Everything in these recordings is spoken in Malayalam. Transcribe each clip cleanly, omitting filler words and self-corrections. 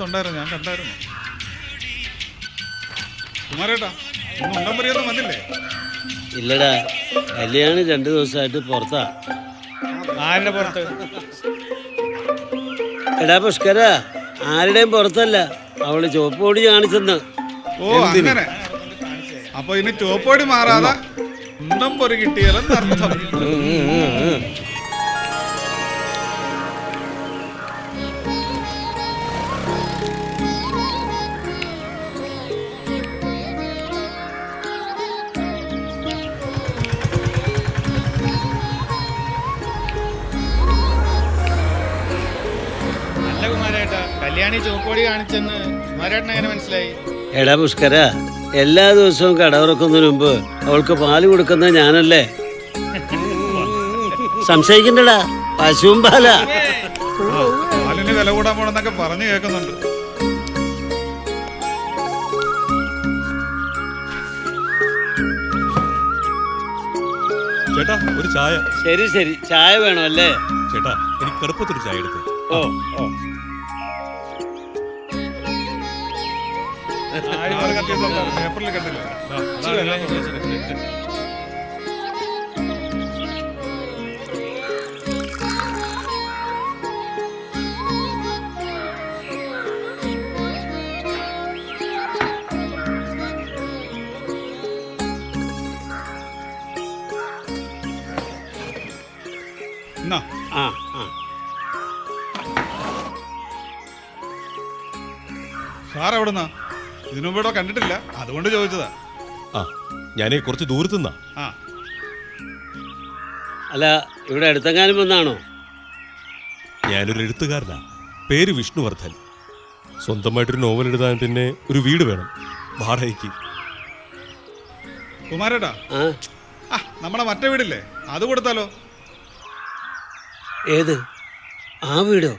അതിനകത്തുണ്ടായിരുന്നു, ഞാൻ കണ്ടായിരുന്നു. കുമാരേട്ടാ, ഇന്ന് ഉണ്ടംപരിയൊന്നും വന്നില്ലേ? ഇല്ലടാ, കല്യാണി 2 ദിവസമായിട്ട് പുറത്താ. ആരുടെ പുറത്ത്? എടാ പുഷ്കര, ആരുടെയും പുറത്തല്ല, അവള് ചുവപ്പ് പൊടി കാണിച്ചെന്ന്. ഓ അങ്ങനെ. അപ്പൊ ഇനി ചുവപ്പോടി മാറാതെ ഉണ്ടംപൊരി കിട്ടിയാലെന്ന് അർത്ഥം. കല്യാണി ചുവപ്പോടി കാണിച്ചെന്ന് കുമാരേട്ടന് എങ്ങനെ മനസ്സിലായി? എടാ പുഷ്കര, എല്ലാ ദിവസവും കട തുറക്കുന്നതിന് മുമ്പ് അവൾക്ക് പാല് കൊടുക്കുന്നത് ഞാനല്ലേ? സംശയിക്കണ്ടടാ, പശുവും പാലാ. പാലിന് വില കൂടാൻ പോണെന്നൊക്കെ പറഞ്ഞു കേൾക്കുന്നുണ്ട്. ചേട്ടാ, ഒരു ചായ. ശരി ശരി, ചായ വേണം അല്ലേ? ചേട്ടാ, എനിക്ക് കടുപ്പത്തൊരു ചായ എടുത്ത്. ഓ ഓ, പേപ്പറിൽ കണ്ടില്ല. ആ ആ, സാർ എവിടുന്നാ? ഇതിനു മുമ്പ് ഇവിടെ കണ്ടിട്ടില്ല, അതുകൊണ്ട് ചോദിച്ചതാ. ആ, ഞാനേ കുറച്ച് ദൂരത്തുനിന്നാ. ആ, അല്ല, ഇവിടെ അടുത്തെങ്ങാനും വന്നാണോ? ഞാനൊരു എഴുത്തുകാരനാ, പേര് വിഷ്ണുവർദ്ധൻ. സ്വന്തമായിട്ടൊരു നോവൽ എഴുതാൻ പിന്നെ ഒരു വീട് വേണം, വാടകയ്ക്ക്. കുമാരേട്ടാ, ആ, നമ്മളെ മറ്റേ വീടില്ലേ, അത് കൊടുത്താലോ? ഏത്? ആ വീടോ?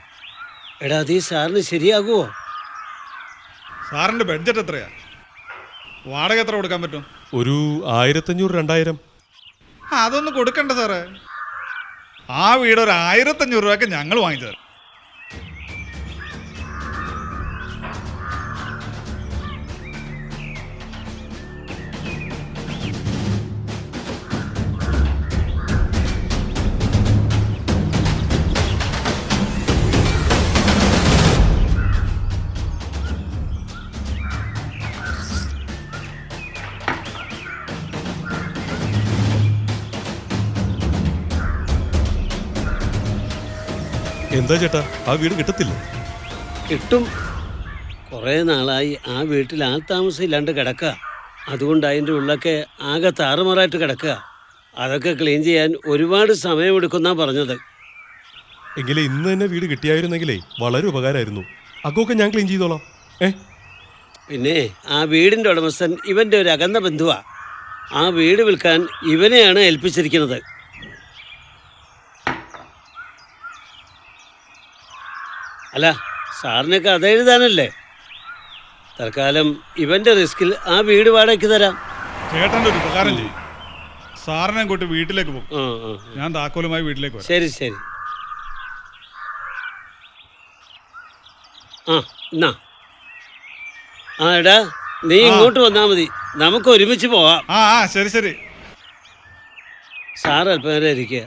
എടാ, അത് ഈ സാറിന് ശരിയാകുമോ? സാറിന്റെ ബഡ്ജറ്റ് എത്രയാ? വാടക എത്ര കൊടുക്കാൻ പറ്റും? ഒരു 1500-2000. അതൊന്നും കൊടുക്കണ്ട സാറേ. ആ വീട് ഒരു 1500 രൂപയ്ക്ക് ഞങ്ങൾ വാങ്ങിച്ചു തരാം. എന്താ ചേട്ടാ, ആ വീട് കിട്ടത്തില്ല? കിട്ടും. കുറേ നാളായി ആ വീട്ടിൽ ആൾ താമസം ഇല്ലാണ്ട് കിടക്കുക. അതുകൊണ്ട് അതിൻ്റെ ഉള്ളൊക്കെ ആകെ താറുമാറായിട്ട് കിടക്കുക. അതൊക്കെ ക്ലീൻ ചെയ്യാൻ ഒരുപാട് സമയമെടുക്കുന്നാ പറഞ്ഞത്. എങ്കിലേ ഇന്ന് തന്നെ വീട് കിട്ടിയായിരുന്നെങ്കിലേ വളരെ ഉപകാരമായിരുന്നു. അക്കൊക്കെ ഞാൻ ക്ലീൻ ചെയ്തോളാം. പിന്നെ ആ വീടിൻ്റെ ഉടമസ്ഥൻ ഇവൻ്റെ ഒരു അകന്ന ബന്ധുവാ. ആ വീട് വിൽക്കാൻ ഇവനെയാണ് ഏൽപ്പിച്ചിരിക്കുന്നത്. അല്ല, സാറിന് കഥ എഴുതാനല്ലേ? തൽക്കാലം ഇവന്റെ റിസ്കിൽ ആ വീട് വാടകയ്ക്ക് തരാം. ചേട്ടൻ്റെ ഒരു ഉപകാരം ചെയ്യും. സാറിനെ കൂട്ടി വീട്ടിലേക്ക് പോകും. ഞാൻ താക്കോലുമായി വീട്ടിലേക്ക് വരാം. ശരി ശരി. ആ എന്നാ, ആ എടാ, നീ ഇങ്ങോട്ട് വന്നാൽ മതി, നമുക്ക് ഒരുമിച്ച് പോവാം. ആ ശരി ശരി. സാർ അല്പം നേരം ഇരിക്കുക.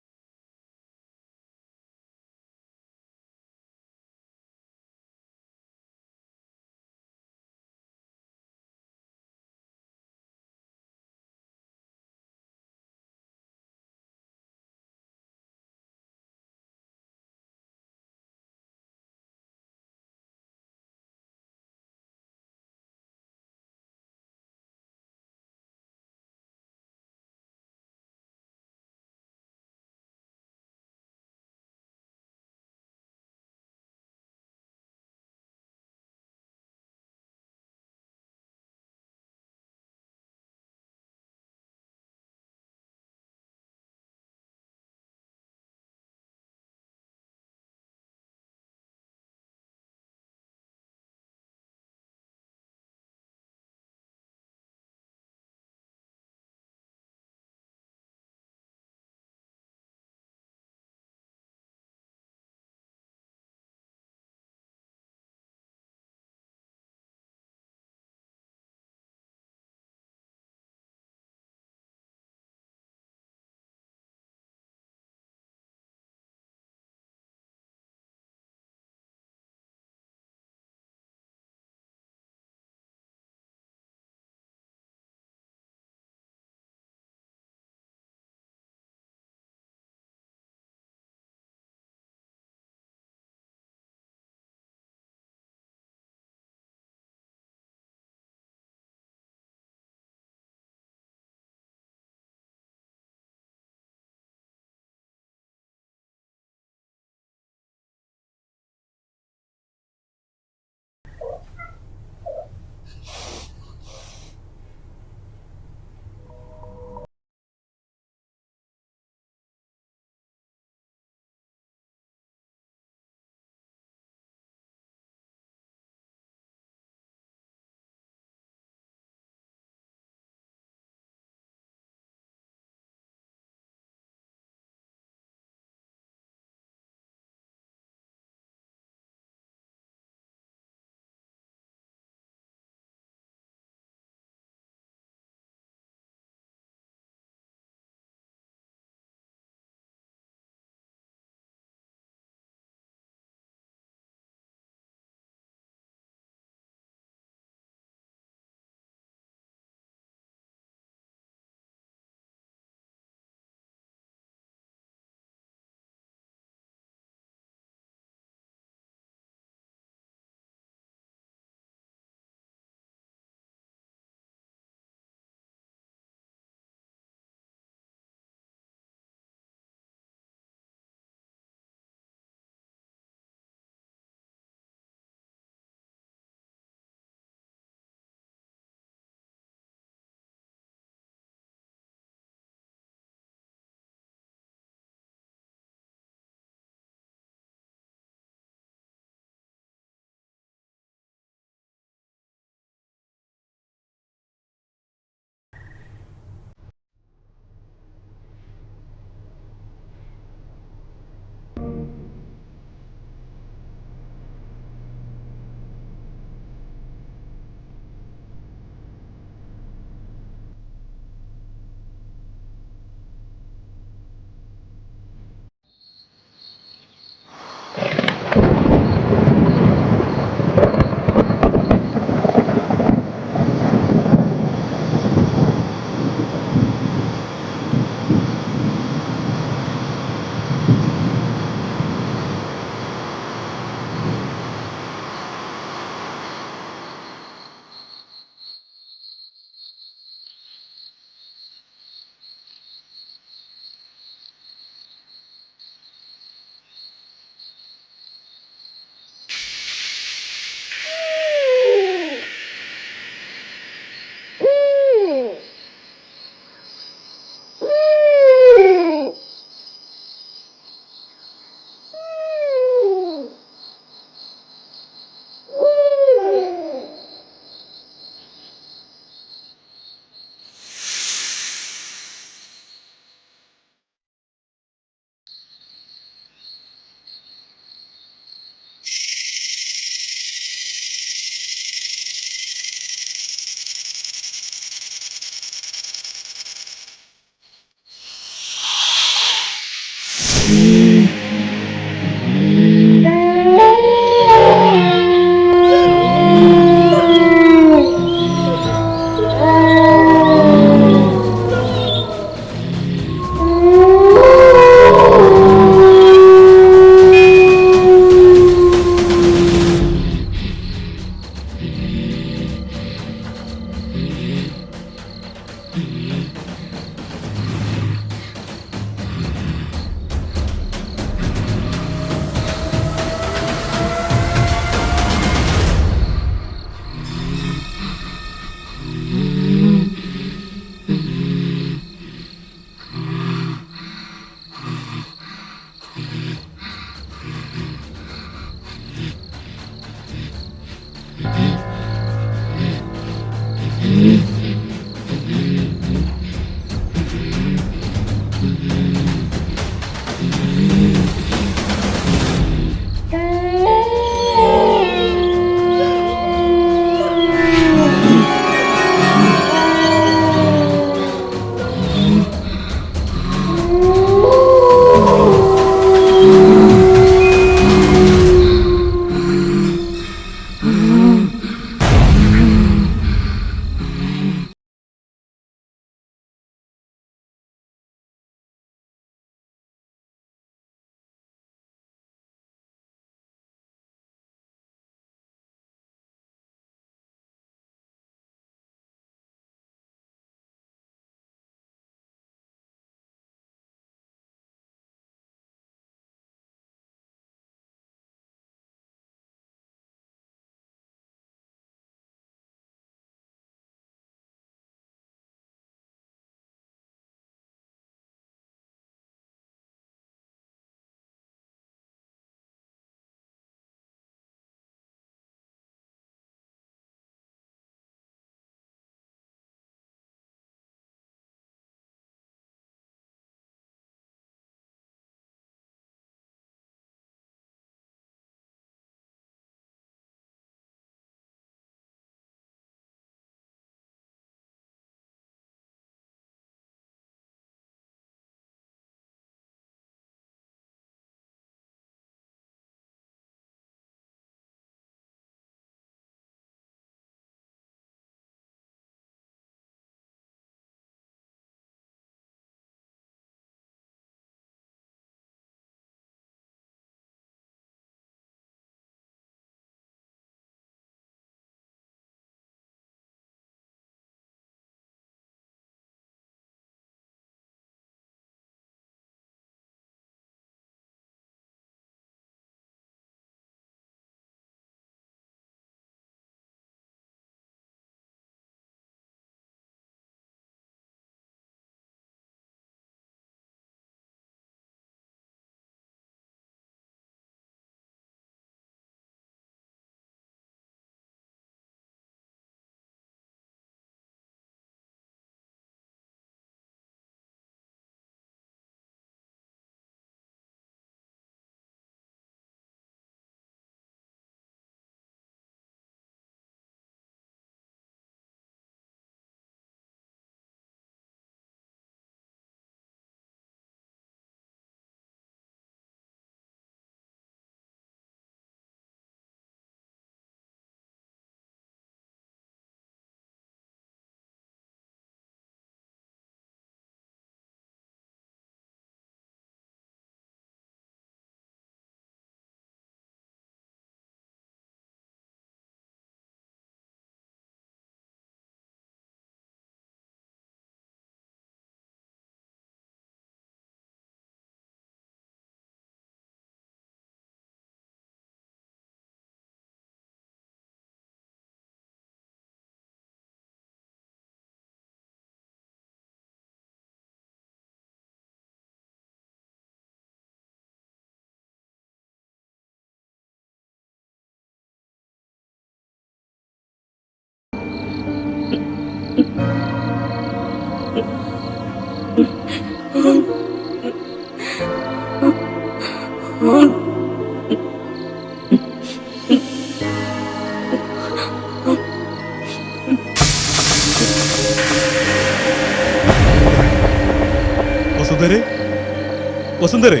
വസുന്ധരേ,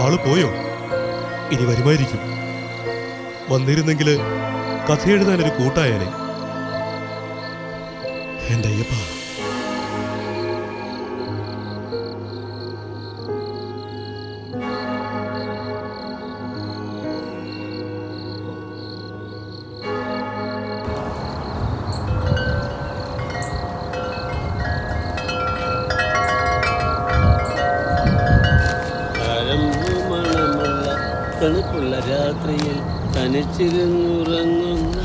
ആള് പോയോ? ഇനി വരുമായിരിക്കും. വന്നിരുന്നെങ്കിൽ കഥ എഴുതാനൊരു കൂട്ടായനെ. എന്റെ അയ്യപ്പ. മണമുള്ള തണുപ്പുള്ള രാത്രിയിൽ തനിച്ചിരുന്നുറങ്ങുന്ന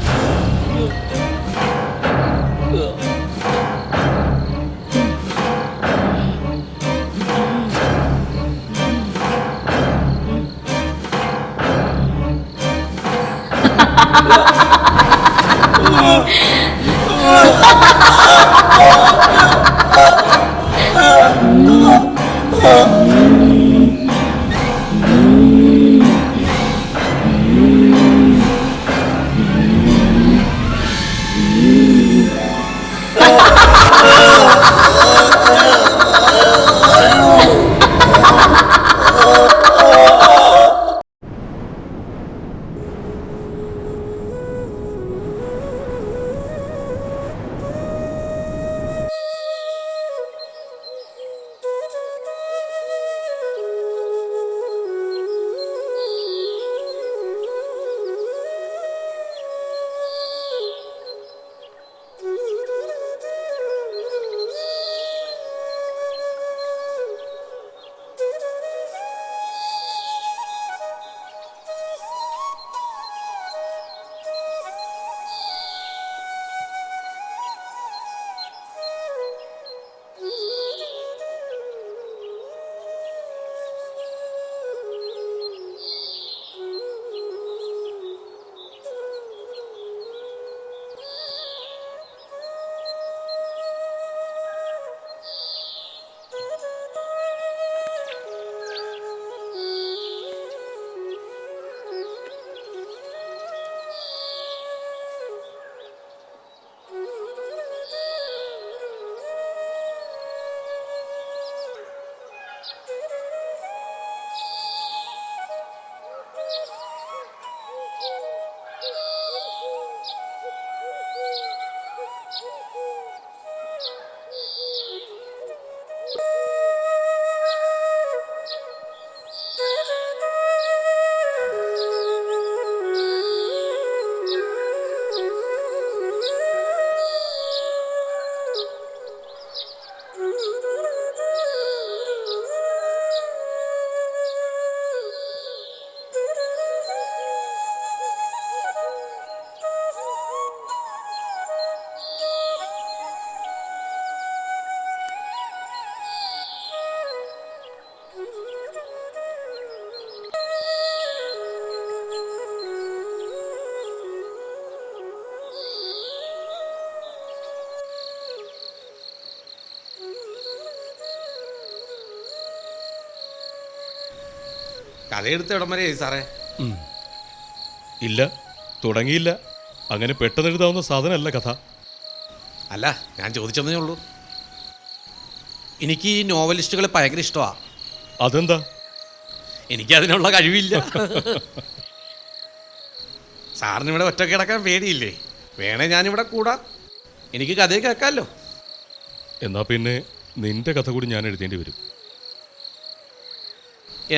കഥയെടുത്ത് ഇടം വരെ സാറേ? ഇല്ല, തുടങ്ങിയില്ല. അങ്ങനെ പെട്ടെന്ന് എഴുതാവുന്ന സാധനമല്ല കഥ. അല്ല, ഞാൻ ചോദിച്ചതേ ഉള്ളൂ. എനിക്ക് ഈ നോവലിസ്റ്റുകളെ ഭയങ്കര ഇഷ്ടമാണ്. അതെന്താ? എനിക്കതിനുള്ള കഴിവില്ല. സാറിന് ഇവിടെ ഒറ്റ കിടക്കാൻ പേടിയില്ലേ? വേണേ ഞാനിവിടെ കൂടാം, എനിക്ക് കഥയെ കേൾക്കാമല്ലോ. എന്നാ പിന്നെ നിന്റെ കഥ കൂടി ഞാൻ എഴുതേണ്ടി വരും.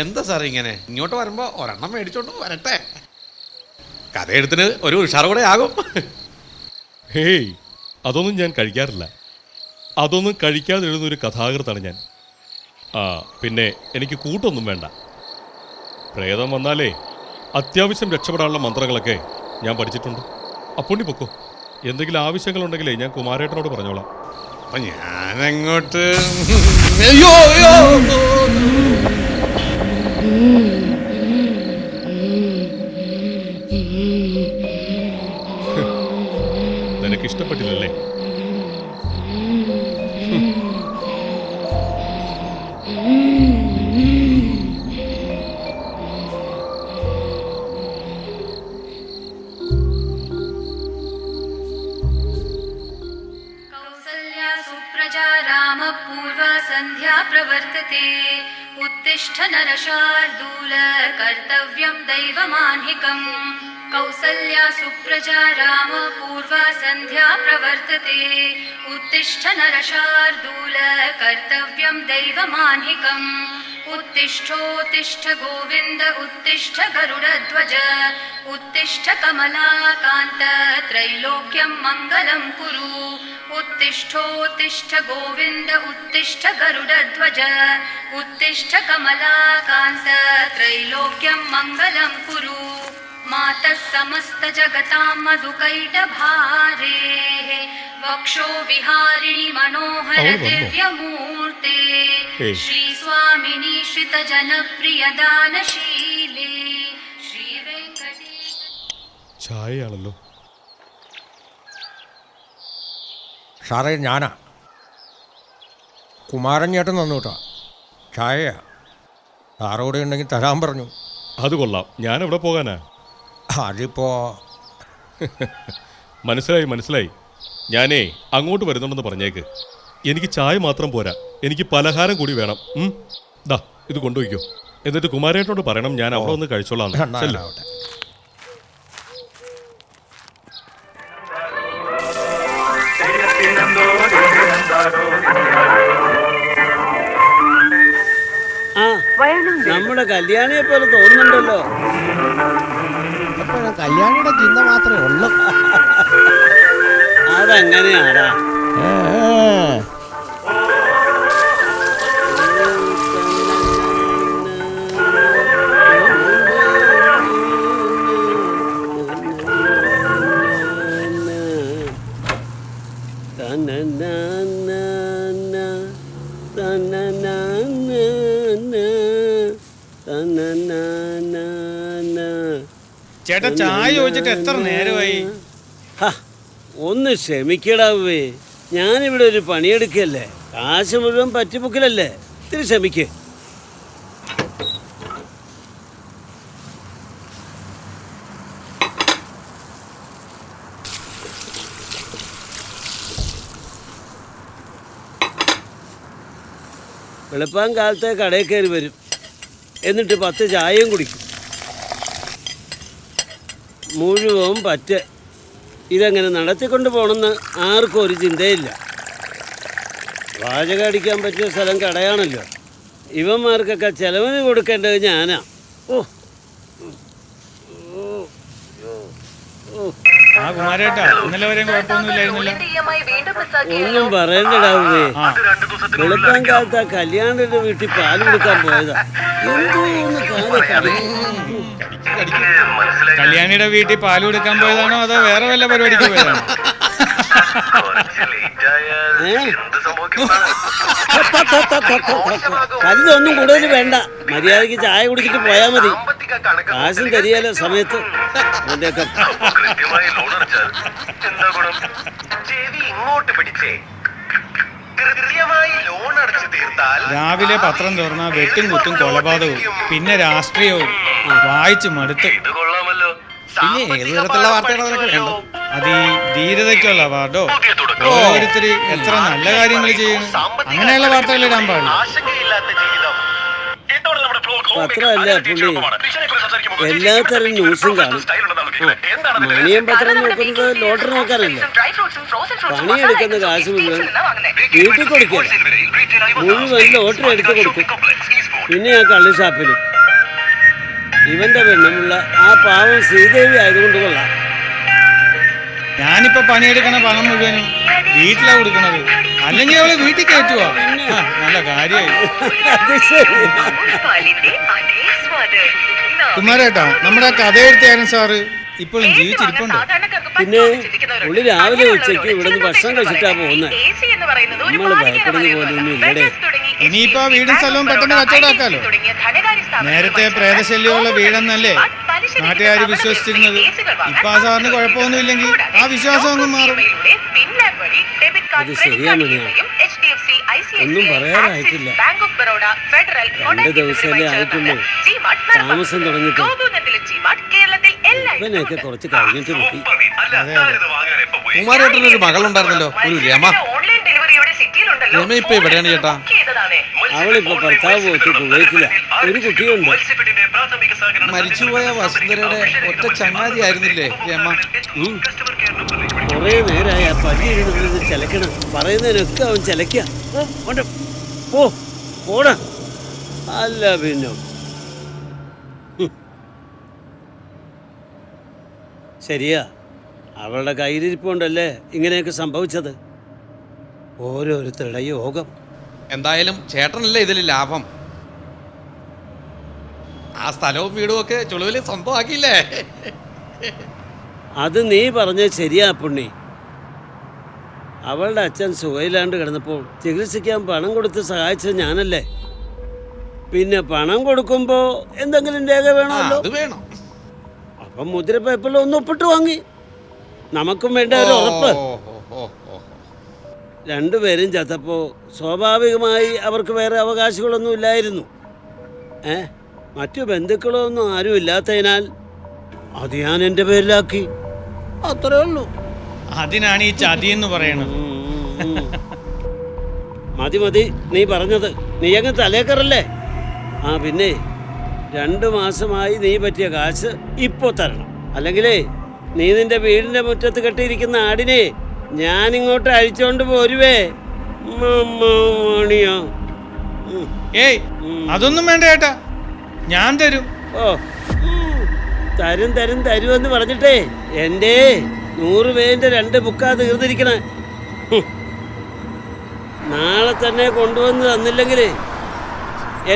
എന്താ സാറേ ഇങ്ങനെ? ഇങ്ങോട്ട് വരുമ്പോൾ ഒരെണ്ണം മേടിച്ചോണ്ട് വരട്ടെ, കഥയെഴുത്തിന് ഒരു ഉഷാറ് കൂടെ ആകും. ഹേയ്, അതൊന്നും ഞാൻ കഴിക്കാറില്ല. അതൊന്നും കഴിക്കാതെ എഴുതുന്നൊരു കഥാകൃത്താണ് ഞാൻ. പിന്നെ എനിക്ക് കൂട്ടൊന്നും വേണ്ട. പ്രേതം വന്നാലേ അത്യാവശ്യം രക്ഷപ്പെടാനുള്ള മന്ത്രങ്ങളൊക്കെ ഞാൻ പഠിച്ചിട്ടുണ്ട്. അപ്പോണ്ടി പൊക്കോ. എന്തെങ്കിലും ആവശ്യങ്ങളുണ്ടെങ്കിലേ ഞാൻ കുമാരേട്ടനോട് പറഞ്ഞോളാം. അപ്പൊ ഞാനങ്ങോട്ട് അയ്യോ അയ്യോ നിനക്ക് ഇഷ്ടപ്പെട്ടില്ലല്ലേ? कौसल्या सुप्रजा रामपूर्वा सन्ध्या प्रवर्तते उत्ते उत्तिष्ठ नरशार्दूल कर्तव्यं दैवमान्हिकम् कौसल्या सुप्रजा राम पूर्वा सन्ध्या प्रवर्तते उत्तिष्ठ नरशार्दूल कर्तव्यं दैवमान्हिकम् उत्तिष्ठोत्तिष्ठ गोविन्द उत्तिष्ठ गरुडध्वज उत्तिष्ठ कमलाकान्त त्रैलोक्यं मङ्गलं कुरु उत्तिष्ठोत्तिष्ठ गोविन्द उत्तिष्ठ गरुडध्वज उत्तिष्ठ कमलाकान्त त्रैलोक्यं मङ्गलं कुरु मातः समस्त जगतां मधुकैटभारेः वक्षो विहारिणि मनोहर दिव्यमूर्ते श्री स्वामिनी श्रित जनप्रिय दानशीले श्री वेंकटेश ചായയാണല്ലോ. സാറേ ഞാനാ കുമാരൻ ചേട്ടൻ തന്നു കേട്ടോ ചായയാ സാറോടെ ഉണ്ടെങ്കിൽ തരാൻ പറഞ്ഞു. അത് കൊള്ളാം. ഞാൻ എവിടെ പോകാനാ? അതിപ്പോ മനസ്സിലായി. ഞാനേ അങ്ങോട്ട് വരുന്നുണ്ടെന്ന് പറഞ്ഞേക്ക്. എനിക്ക് ചായ മാത്രം പോരാ, എനിക്ക് പലഹാരം കൂടി വേണം. ദാ ഇത് കൊണ്ടുപോയിക്കോ. എന്നിട്ട് കുമാരേട്ടനോട് പറയണം ഞാൻ അവിടെ ഒന്ന് കഴിച്ചോളാം. എന്നാലാവട്ടെ. ആ നമ്മുടെ കല്യാണിയെ പോലെ തോന്നുന്നുണ്ടല്ലോ. കല്യാണിയുടെ ചിന്ത മാത്രമേ ഉള്ളൂ. അതങ്ങനെയാടാ. ചേട്ടാ ചായ ചോദിച്ചിട്ട് എത്ര നേരമായി? ഒന്ന് ക്ഷമിക്കടാവേ, ഞാനിവിടെ ഒരു പണിയെടുക്കല്ലേ, കാശ് മുഴുവൻ പറ്റിമുക്കിലല്ലേ, ഇത്തിരി ക്ഷമിക്ക്. വെളുപ്പാൻ കാലത്തെ കടയിൽ കയറി വരും, എന്നിട്ട് 10 ചായയും കുടിക്കും. മുഴുവൻ പറ്റ്. ഇതെങ്ങനെ നടത്തിക്കൊണ്ട് പോകണമെന്ന് ആർക്കും ഒരു ചിന്തയില്ല. പാചകം അടിക്കാൻ പറ്റിയ സ്ഥലം കടയാണല്ലോ. ഇവന്മാർക്കൊക്കെ ചെലവിന് കൊടുക്കേണ്ടത് ഞാനാ. ആ കുമാരേട്ടാ ഇന്നലെ വരെയും കുഴപ്പമൊന്നുമില്ലായിരുന്നല്ലോ. ഒന്നും പറയണ്ടടാവേ, വെളുപ്പാൻ കാലത്ത് ആ കല്യാണിയുടെ വീട്ടിൽ പാല് കൊടുക്കാൻ പോയതാ. എന്തോന്ന് കാലം കല്യാണിയുടെ വീട്ടിൽ പാല് കൊടുക്കാൻ പോയതാണോ അതോ വേറെ വല്ല പരിപാടിക്ക് പോയതാണോ? കല്ലൊന്നും കൂടുതൽ വേണ്ട, മര്യാദക്ക് ചായ കുടിച്ചിട്ട് പോയാ മതി. കാശും തരിയാലോ സമയത്ത്. അതിൻ്റെയൊക്കെ രാവിലെ പത്രം തുറന്ന വെട്ടും കുത്തും കൊലപാതകവും പിന്നെ രാഷ്ട്രീയവും വായിച്ചു മടുത്തു. പിന്നെ ഏത് തരത്തിലുള്ള വാർത്തയാണ് അതിനൊക്കെ വേണ്ടത്? അത് ഈ ധീരതയ്ക്കുള്ള അവാർഡോ ഓരോരുത്തർ എത്ര നല്ല കാര്യങ്ങൾ ചെയ്യുന്നു അങ്ങനെയുള്ള വാർത്തകൾ ഇടാൻ പാടില്ല. പത്രമല്ല പുള്ളി, എല്ലാത്തരം ന്യൂസും കാണും. മണിയം പത്രം നോക്കുന്നത് ലോട്ടറി നോക്കാനല്ലേ. പണിയെടുക്കുന്ന കാശ് മുഴുവൻ വീട്ടിൽ കൊടുക്കുക, മുഴുവൻ ലോട്ടറി എടുത്ത് കൊടുക്കും. പിന്നെ ആ കള്ള് ഷാപ്പിലും. ഇവന്റെ പെണ്ണുമുള്ള ആ പാവം ശ്രീദേവി ആയതുകൊണ്ട് കൊള്ളാം. ഞാനിപ്പോ പണിയെടുക്കണ പണം മുഴുവനും വീട്ടിലാ കൊടുക്കണത്, അല്ലെങ്കിൽ അവള് വീട്ടിൽ കയറ്റുവാ. നല്ല കാര്യമായി. കുമാരേട്ടാ, നമ്മുടെ കഥ എഴുത്തിയാരും സാറ് ഇപ്പോഴും ജീവിച്ചിരിപ്പുണ്ട്. പിന്നെ പുള്ളി രാവിലെ ഉച്ചയ്ക്ക് ഇവിടുന്ന് ഭക്ഷണം കഴിച്ചിട്ടാ പോകുന്നത്. നമ്മള് ഭയപ്പെടുന്ന പോലൊന്നും ഇല്ലടേ. ഇനിയിപ്പോ വീടും സ്ഥലവും പെട്ടെന്ന് കച്ചവടമാക്കാലോ. നേരത്തെ പ്രേതശല്യമുള്ള വീടെന്നല്ലേ നാട്ടുകാർ വിശ്വസിച്ചിരുന്നത്. ഇപ്പൊ ആ സാറിന് കുഴപ്പമൊന്നുമില്ലെങ്കിൽ ആ വിശ്വാസം അങ്ങ് മാറും. അത് ശരിയാ മണിയാ, ഒന്നും പറയാറായിട്ടില്ല. 2 ദിവസമല്ലേ ആയിട്ടുള്ളൂ താമസം തുടങ്ങിയിട്ട്. ഇവനെയൊക്കെ കുറച്ച് കഴിഞ്ഞിട്ട് മതി. കുമാരേട്ടനൊരു മകളുണ്ടായിരുന്നല്ലോ, ഒരു രമ. രമ ഇപ്പൊ എവിടെയാണ് ചേട്ടാ? അവളിപ്പോ ഭർത്താവ് പോയിട്ട് കുവൈറ്റില. ഒരു കുട്ടിയുണ്ട്. മരിച്ചുപോയ വസുന്ധരയുടെ ഒറ്റ ചങ്ങാതി ആയിരുന്നില്ലേ രമ? കൊറേ നേരമായി ആ പല്ലിരുന്നത് ചിലക്കണം. പറയുന്നതിനൊക്കെ അവൻ ചിലക്ക. പോടാ. അല്ല പിന്നെ ശരിയാ, അവളുടെ കയ്യിലിരിപ്പുണ്ടല്ലേ ഇങ്ങനെയൊക്കെ സംഭവിച്ചത്. ഓരോരുത്തരുടെ യോഗം. എന്തായാലും ചേട്ടനല്ലേ ഇതിൽ ലാഭം. ആ സ്ഥലവും വീടും ഒക്കെ ചുളുവിൽ സ്വന്തമാക്കിയില്ലേ? അത് നീ പറഞ്ഞത് ശരിയാ പുണ്ണി. അവളുടെ അച്ഛൻ സുഖയില്ലാണ്ട് കിടന്നപ്പോൾ ചികിത്സിക്കാൻ പണം കൊടുത്ത് സഹായിച്ചത് ഞാനല്ലേ. പിന്നെ പണം കൊടുക്കുമ്പോ എന്തെങ്കിലും രേഖ വേണമല്ലോ. അത് വേണം. അപ്പം മുദ്രപ്പേപ്പറിൽ ഒന്ന് ഒപ്പിട്ട് വാങ്ങി. നമുക്കും വേണ്ട ഒരു ഉറപ്പ്. രണ്ടുപേരും ചത്തപ്പോ സ്വാഭാവികമായി അവർക്ക് വേറെ അവകാശികളൊന്നും ഇല്ലായിരുന്നു. മറ്റു ബന്ധുക്കളൊന്നും ആരും ഇല്ലാത്തതിനാൽ അത് ഞാൻ എൻ്റെ പേരിലാക്കി. അത്രേ ഉള്ളൂ. അതിനാണ് ഈ ചതി എന്ന് പറയണത്. മതി മതി നീ പറഞ്ഞത്. നീ അങ്ങ് തലേക്കറല്ലേ. പിന്നെ 2 മാസമായി നീ പറ്റിയ കാശ് ഇപ്പോ തരണം. അല്ലെങ്കിലേ നീ നിന്റെ വീടിന്റെ മുറ്റത്ത് കെട്ടിയിരിക്കുന്ന ആടിനെ ഞാനിങ്ങോട്ട് അഴിച്ചോണ്ട് പോരുവേ. മണിയാ. ഏയ് അതൊന്നും വേണ്ട ചേട്ടാ, ഞാൻ തരും. തരും തരും തരുമെന്ന് പറഞ്ഞിട്ടേ എൻ്റെ 100 പേരിന്റെ 2 ബുക്കാ തീർന്നിരിക്കണേ. നാളെ തന്നെ കൊണ്ടുവന്ന് തന്നില്ലെങ്കിൽ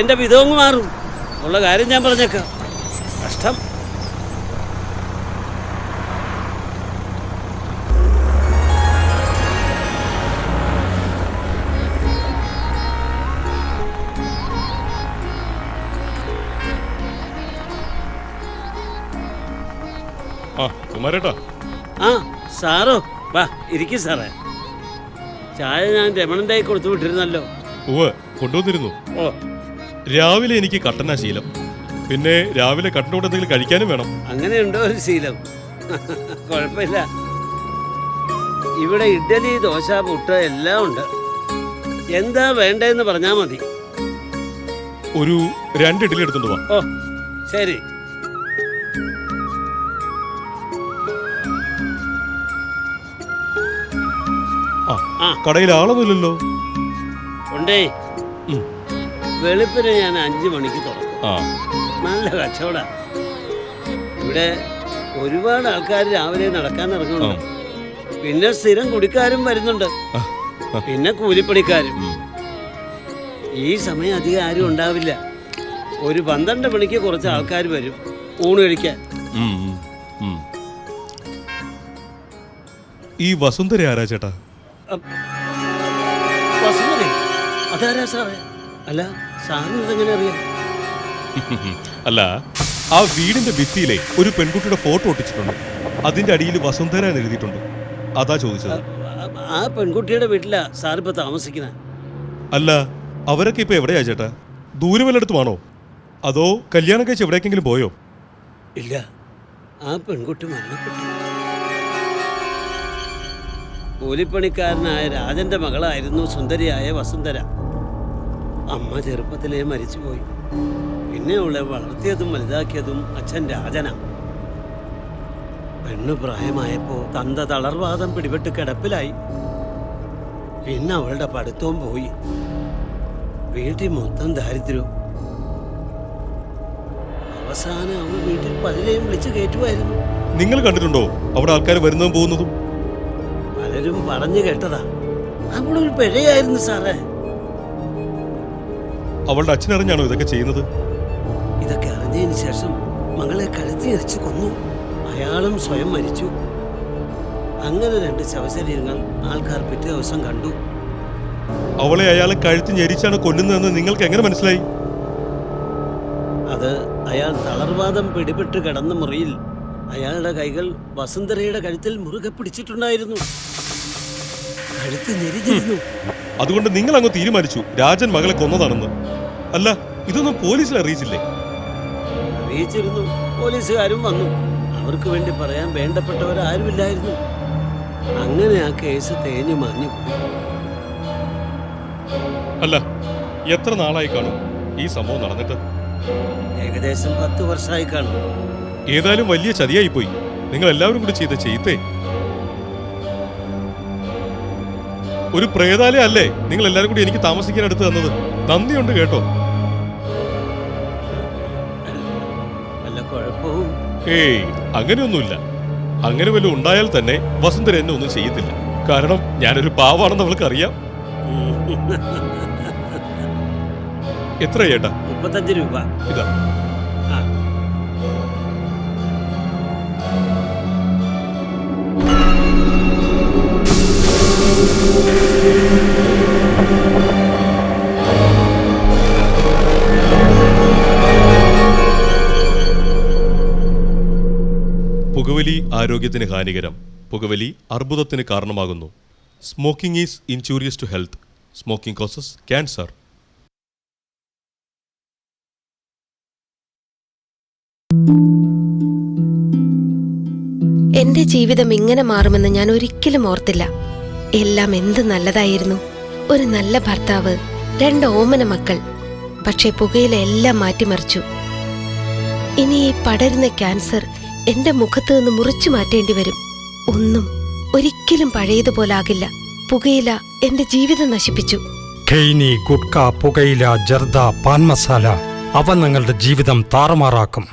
എൻ്റെ വിധവങ്ങ് മാറും. ഉള്ള കാര്യം ഞാൻ പറഞ്ഞേക്കാം. കഷ്ടം. കുമാരേട്ടാ. സാറോ വാ ഇരിക്കും സാറേ. ചായ ഞാൻ രമണൻ്റെ കൈ കൊടുത്തു വിട്ടിരുന്നല്ലോ. കൊണ്ടുവന്നിരുന്നു. രാവിലെ എനിക്ക് കട്ടനാ ശീലം. പിന്നെ രാവിലെ കട്ടനോട് എന്തെങ്കിലും കഴിക്കാനും വേണം. അങ്ങനെയുണ്ടോ ഒരു ശീലം? കുഴപ്പമില്ല. ഇവിടെ ഇഡ്ഡലി, ദോശ, പുട്ട് എല്ലാം ഉണ്ട്. എന്താ വേണ്ടതെന്ന് പറഞ്ഞാ മതി. ഒരു 2 ഇഡ്ഡലി എടുത്തോണ്ട് വാ. ശരി. കടയിൽ ആളൊന്നുമില്ലല്ലോ. ഉണ്ടേ. വെളുപ്പിന് ഞാൻ 5 മണിക്ക് തുറക്കും. നല്ല കച്ചവട. ഇവിടെ ഒരുപാട് ആൾക്കാർ രാവിലെ നടക്കാൻ ഇറങ്ങുന്നുണ്ട്. പിന്നെ സ്ഥിരം കുടിക്കാരും വരുന്നുണ്ട്. പിന്നെ കൂലിപ്പണിക്കാരും. ഈ സമയം അധികം ആരും ഉണ്ടാവില്ല. ഒരു 12 മണിക്ക് കുറച്ച് ആൾക്കാർ വരും ഊണ് കഴിക്കാൻ. ഈ വസുന്ധര ആരാ ചേട്ടാ? വസുന്ധര? അതാരാ സാറേ? അല്ല സാറിന് ഇതെങ്ങനെ അറിയാം? അല്ല, ആ വീടിന്റെ ഭിത്തിയിലെ ഒരു പെൺകുട്ടിയുടെ ഫോട്ടോ ഒട്ടിച്ചിട്ടുണ്ട്. അതിന്റെ അടിയിൽ വസുന്ധര എന്ന് എഴുതിയിട്ടുണ്ട്. അതാ ചോദിച്ചത്. ആ പെൺകുട്ടിയുടെ വീട്ടിലാ സാറിപ്പോ താമസിക്കണ? അല്ല, അവരൊക്കെ ഇപ്പൊ എവിടെയാ ചേട്ടാ? ദൂരെ വല്ലയിടത്തുമാണോ? അതോ കല്യാണം കഴിച്ച് എവിടേക്കെങ്കിലും പോയോ? ഇല്ല, ആ പെൺകുട്ടി മരണപ്പെട്ടു. കൂലിപ്പണിക്കാരനായ രാജന്റെ മകളായിരുന്നു സുന്ദരിയായ വസുന്ധര. അമ്മ ചെറുപ്പത്തിലേ മരിച്ചുപോയി. പിന്നെ അവളെ വളർത്തിയതും വലുതാക്കിയതും അച്ഛൻ രാജനാ. പെണ്ണു പ്രായമായപ്പോ തന്ത തളർവാദം പിടിപെട്ട് കിടപ്പിലായി. പിന്നെ അവളുടെ പഠിത്തവും പോയി. വീട്ടിൽ മൊത്തം ദാരിദ്ര്യവും. അവസാനം അവൾ വീട്ടിൽ പലരെയും വിളിച്ചു കയറ്റുമായിരുന്നു. നിങ്ങൾ കണ്ടിട്ടുണ്ടോ അവിടെ ആൾക്കാർ വരുന്നതും പോകുന്നതും? പലരും പറഞ്ഞു കേട്ടതാ. അവളൊരു പിഴയായിരുന്നു സാറേ. അവളുടെ അച്ഛനറിഞ്ഞാണോ ഇതൊക്കെ ചെയ്യുന്നത്? ഇതൊക്കെ അറിഞ്ഞതിന് ശേഷം മകളെ കഴുത്തി എറിച്ചു കൊന്നു. അയാളും സ്വയം മരിച്ചു. അങ്ങനെ 2 ശവശരീരങ്ങൾ ആൾക്കാർ പിറ്റേ ദിവസം കണ്ടു. അവളെ അയാളെ കഴുത്തി ഞെരിച്ചാണ് കൊല്ലുന്നതെന്ന് നിങ്ങൾക്ക് എങ്ങനെ മനസ്സിലായി? അത് അയാൾ തളർവാദം പിടിപെട്ട് കിടന്ന മുറിയിൽ അയാളുടെ കൈകൾ വസുന്ധരയുടെ കഴുത്തിൽ മുറുകെ പിടിച്ചിട്ടുണ്ടായിരുന്നു. കഴുത്ത് ഞെരിഞ്ഞിരുന്നു. അതുകൊണ്ട് നിങ്ങൾ അങ്ങ് തീരുമാനിച്ചു രാജൻ മകളെ കൊന്നതാണെന്ന്. അല്ല, ഇതൊന്നും പോലീസിൽ അറിയിച്ചില്ലേ? അറിയിച്ചിരുന്നു. പോലീസുകാരും വന്നു. അവർക്ക് വേണ്ടി പറയാൻ വേണ്ടപ്പെട്ടവരാരുമില്ലായിരുന്നു. അങ്ങനെ ആ കേസ് തേഞ്ഞു മാഞ്ഞു പോയി. അല്ല, എത്ര നാളായി കാണും ഈ സംഭവം നടന്നിട്ട്? ഏകദേശം 10 വർഷമായി കാണും. ഏതായാലും വലിയ ചതിയായി പോയി. നിങ്ങൾ എല്ലാവരും കൂടി ചെയ്ത ചെയ്ത്തേ. ഒരു പ്രേതാലയ അല്ലേ നിങ്ങൾ എല്ലാവരും കൂടി എനിക്ക് താമസിക്കാൻ എടുത്തു തന്നത്. നന്ദിയുണ്ട് കേട്ടോ. വല്ല കുഴപ്പവും? ഏയ്, അങ്ങനെയൊന്നുമില്ല. അങ്ങനെ വല്ലതും ഉണ്ടായാൽ തന്നെ വസുന്ധര എന്നെ ഒന്നും ചെയ്യത്തില്ല. കാരണം ഞാനൊരു പാവാണെന്ന് അവൾക്ക് അറിയാം. എത്ര ചേട്ടാ? 35 രൂപ. ഇതാ. ആ. പുകവലി ആരോഗ്യത്തിന് ഹാനികരം. പുകവലി അർബുദത്തിന് കാരണമാകുന്നു. Smoking is injurious to health. Smoking causes cancer. എന്റെ ജീവിതം ഇങ്ങനെ മാറുമെന്ന് ഞാൻ ഒരിക്കലും ഓർത്തില്ല. എല്ലാം എന്ത് നല്ലതായിരുന്നു. ഒരു നല്ല ഭർത്താവ്, 2 ഓമന മക്കൾ. പക്ഷെ പുകയില എല്ലാം മാറ്റിമറിച്ചു. ഇനി ഈ പടരുന്ന ക്യാൻസർ എന്റെ മുഖത്ത് നിന്ന് മുറിച്ചു മാറ്റേണ്ടി വരും. ഒന്നും ഒരിക്കലും പഴയതുപോലാകില്ല. പുകയില എന്റെ ജീവിതം നശിപ്പിച്ചു. ഖെയ്നി, ഗുഡ്ക, പുകയില, ജർദ, പാൻ മസാല അവ നിങ്ങളുടെ ജീവിതം താറുമാറാക്കും.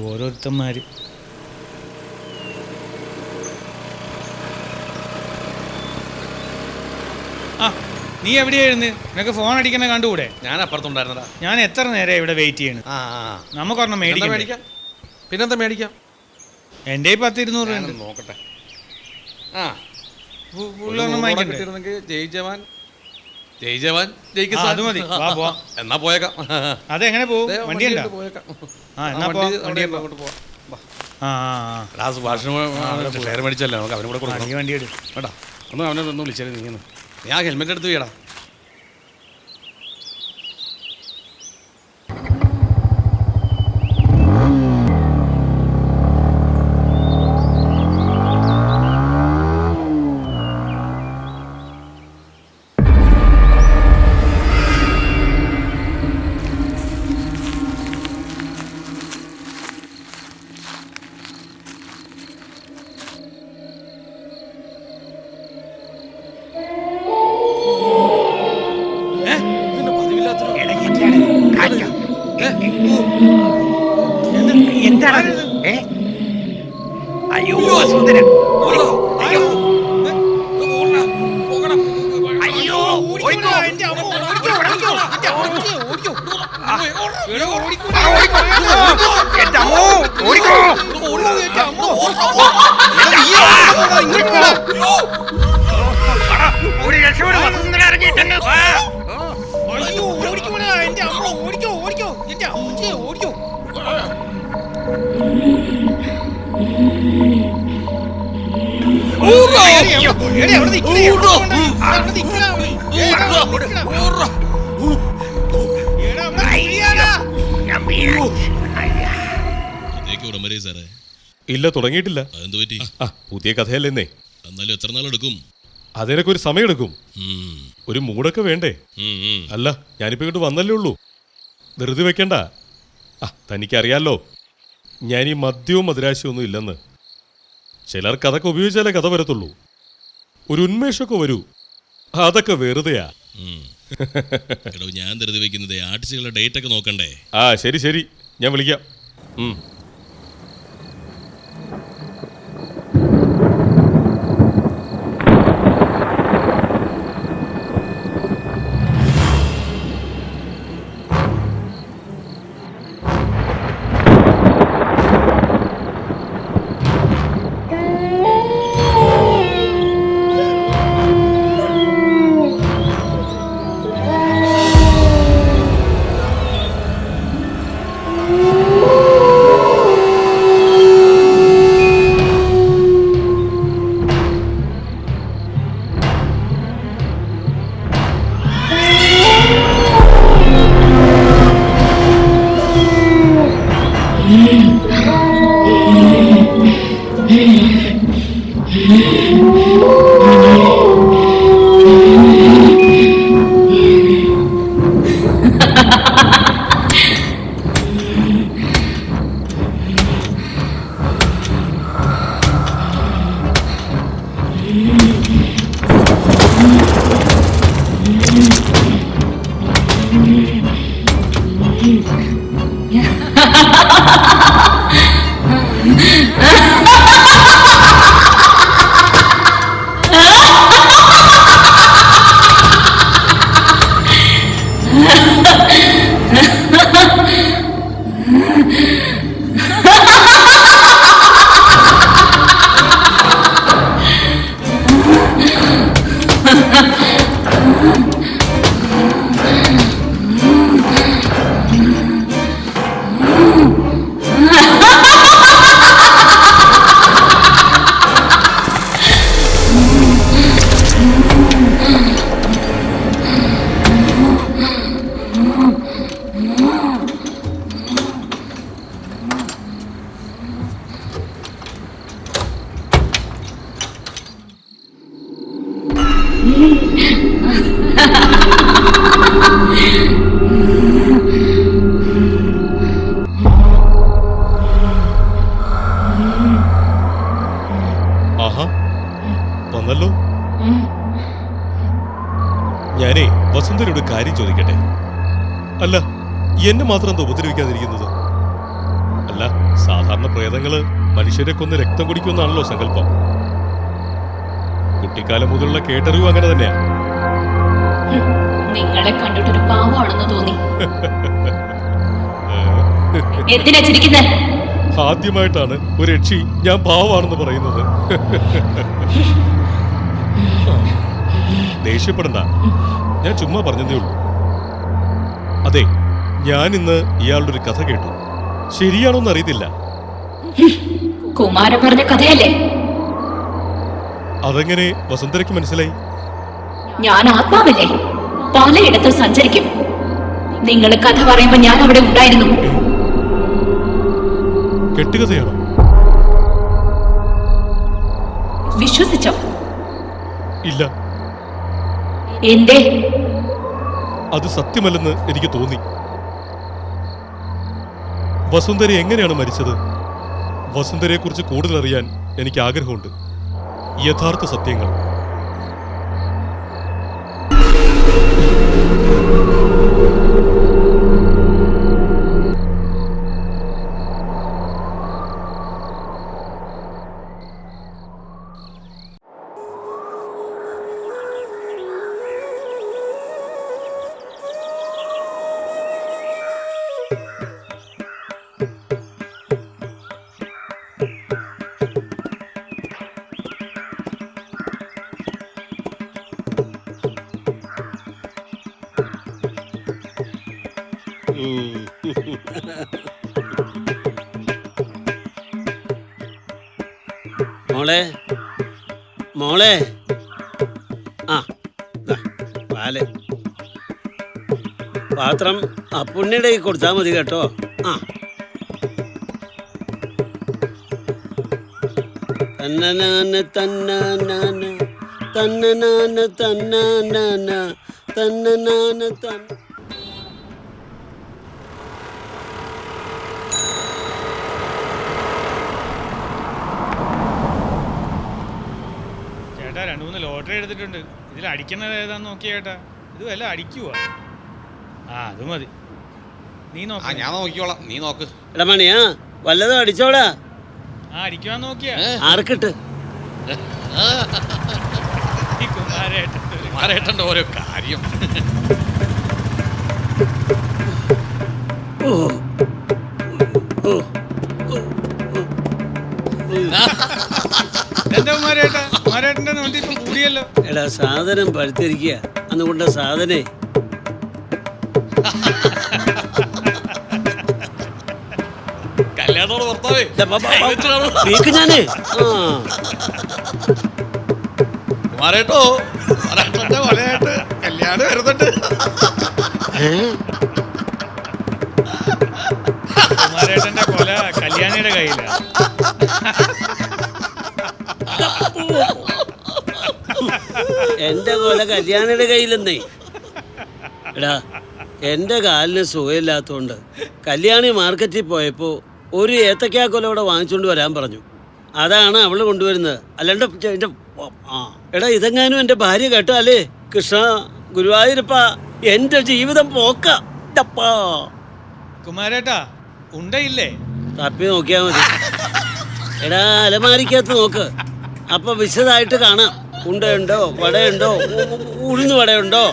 ഓരോരുത്തന്മാര് ആ, നീ എവിടെയായിരുന്നു? നിനക്ക് ഫോൺ അടിക്കണ കണ്ടുകൂടെ? ഞാൻ അപ്പുറത്തുണ്ടായിരുന്നടാ. ഞാൻ എത്ര നേരം ഇവിടെ വെയിറ്റ് ചെയ്യണം. നമുക്കൊരെണ്ണം മേടിക്കാം. പിന്നെന്താ മേടിക്കാം? എൻ്റെ 10-200 ഉണ്ട്. നോക്കട്ടെ. ഫുള്ളൊന്നും വാങ്ങിക്കണ്ടേ? ജയ് ജവാൻ ജയ് ജവാൻ ജയ്ക്ക് അത് മതി. വാ പോവാം. എന്നാ പോയേക്കാം. അതെങ്ങനെ പോവും? വണ്ടി ഉണ്ടോ? പോയേക്കാം. എന്നാ അങ്ങോട്ട് പോവാം. ഷെയർ മേടിച്ചല്ലേ, നമുക്ക് അവനും കൂടെ കൊടുക്കണം. വണ്ടി എടുക്കും കേട്ടാ. ഒന്ന് അവനെ ഒന്ന് വിളിച്ചാൽ നീ ആ ഹെൽമെറ്റ് എടുത്ത് വീടാ. എന്താണ്? അയ്യോ വസുന്ധര, അയ്യോ അയ്യോ, ഒരു രക്ഷയോട് വസുന്ധര ഇറങ്ങിയിട്ടുണ്ട്. ഇല്ല, തുടങ്ങിയിട്ടില്ല. പുതിയ കഥയല്ലെന്നേ. അതിനൊക്കെ ഒരു സമയമെടുക്കും. ഒരു മൂടൊക്കെ വേണ്ടേ? അല്ല, ഞാനിപ്പോ ഇങ്ങോട്ട് വന്നല്ലേ ഉള്ളൂ. ധൃതി വെക്കണ്ട. തനിക്കറിയാലോ ഞാൻ ഈ മദ്യവും മധുരാശിയൊന്നും ഇല്ലെന്ന്. ചിലർക്ക് അതൊക്കെ ഉപയോഗിച്ചാലേ കഥ വരത്തുള്ളൂ. ഒരു ഉന്മേഷമൊക്കെ വരൂ. അതൊക്കെ വെറുതെയാ. ഞാൻ ധൃതി വെക്കുന്നത് ആർട്ടിസ്റ്റുകളുടെ ഡേറ്റ് ഒക്കെ നോക്കണ്ടേ? ശരി ശരി, ഞാൻ വിളിക്കാം. ആഹാ വന്നല്ലോ. ഞാനേ വസുന്ധരയോട് കാര്യം ചോദിക്കട്ടെ. അല്ല, എന്നെ മാത്രം എന്താ ഉപദ്രവിക്കാതിരിക്കുന്നത്? അല്ല, സാധാരണ പ്രേതങ്ങള് മനുഷ്യരെ കൊന്ന് രക്തം കുടിക്കുമെന്നാണല്ലോ സങ്കല്പം. കുട്ടിക്കാലം മുതലുള്ള കേട്ടറിവ് അങ്ങനെ തന്നെയാ. നിങ്ങളെ കണ്ടിട്ടൊരു പാവമാണെന്ന് തോന്നി. എന്തിനാ ചിരിക്കുന്നത്? ആദ്യമായിട്ടാണ് ഒരു യക്ഷി ഞാൻ പാവമാണെന്ന് പറയുന്നത്. ദേഷ്യപ്പെടണ്ട, ഞാൻ ചുമ്മാ പറഞ്ഞതേ ഉള്ളൂ. അതെ, ഞാൻ ഇന്ന് ഇയാളുടെ ഒരു കഥ കേട്ടു. ശരിയാണോന്ന് അറിയത്തില്ല. കുമാരൻ പറഞ്ഞ കഥയല്ലേ? അതെങ്ങനെ വസുന്ധരയ്ക്ക് മനസ്സിലായി? ഞാൻ ആത്മാവല്ലേ, പലയിടത്തും സഞ്ചരിക്കും. നിങ്ങൾ കഥ പറയുമ്പോ ഞാൻ അവിടെ ഉണ്ടായിരുന്നു. കെട്ടുകഥയാണോ? വിശ്വസിച്ചോ? ഇല്ല. എന്തേ? അത് സത്യമല്ലെന്ന് എനിക്ക് തോന്നി. വസുന്ധര എങ്ങനെയാണ് മരിച്ചത്? വസുന്ധരയെ കുറിച്ച് കൂടുതൽ അറിയാൻ എനിക്ക് ആഗ്രഹമുണ്ട്. യഥാർത്ഥ സത്യങ്ങൾ. മോളെ, മോളെ, ആ പാല് പാത്രം ആ പുണ്ണിയുടെ കൈ കൊടുത്താൽ മതി കേട്ടോ. ആ തന്നനാന തന്നനാന തന്നനാന തന്നനാന തന്നനാന തന്ന. ചേട്ടാ, 2-3 ലോട്ടറി എടുത്തിട്ടുണ്ട്. ഇതിൽ അടിക്കുന്നത് ഏതാന്ന് നോക്കിയ ചേട്ടാ. ഇത് വല്ല അടിക്കുവാ? ആ, അത് മതി. നീ നോക്ക. ഞാൻ നോക്കിക്കോളാം, നീ നോക്ക്. എടാ മണിയാ, വല്ലതും അടിച്ചോടാ. ആ, അടിക്കുവാൻ നോക്കിയാ. ആർക്കിട്ട്? കുമാരേട്ടൻ്റെ ഓരോ കാര്യം. എന്താ കുമാരേട്ടാ, കുമാരേട്ടൻ്റെ നോട്ടി ഇപ്പം കൂടിയല്ലോ. എടാ, സാധനം പഴുത്തിരിക്കുക. അന്നുകൊണ്ട സാധനേ കല്യാണത്തോട് ഭർത്താവേ ഞാനേ. കുമാരേട്ടോ, കുമാരേട്ടൻ്റെ കൊലയായിട്ട് കല്യാണം വരുന്നുണ്ട്. കുമാരേട്ടൻ്റെ കൊല കല്യാണിയുടെ കയ്യിലാ. എന്റെ കൊല കല്യാണിയുടെ കയ്യിലെന്നേ. എടാ, എന്റെ കാലിന് സുഖമില്ലാത്തോണ്ട് കല്യാണി മാർക്കറ്റിൽ പോയപ്പോ ഒരു ഏത്തക്കാക്കൊലോടെ വാങ്ങിച്ചോണ്ട് വരാൻ പറഞ്ഞു. അതാണ് അവള് കൊണ്ടുവരുന്നത്. അല്ലാണ്ട് എടാ, ഇതെങ്ങാനും എന്റെ ഭാര്യ കേട്ടാലേ, കൃഷ്ണ ഗുരുവായൂരപ്പ, എന്റെ ജീവിതം പോക്ക. കുമാരേട്ടാ, ഉണ്ടയില്ലേ? തപ്പി നോക്കിയാ മതി. എടാ അലമാരിക്കകത്ത് നോക്ക്, അപ്പൊ വിശദമായിട്ട് കാണാം. ഉണ്ടയുണ്ടോ, വടയുണ്ടോ, ഉഴുന്ന് വടയുണ്ടോ?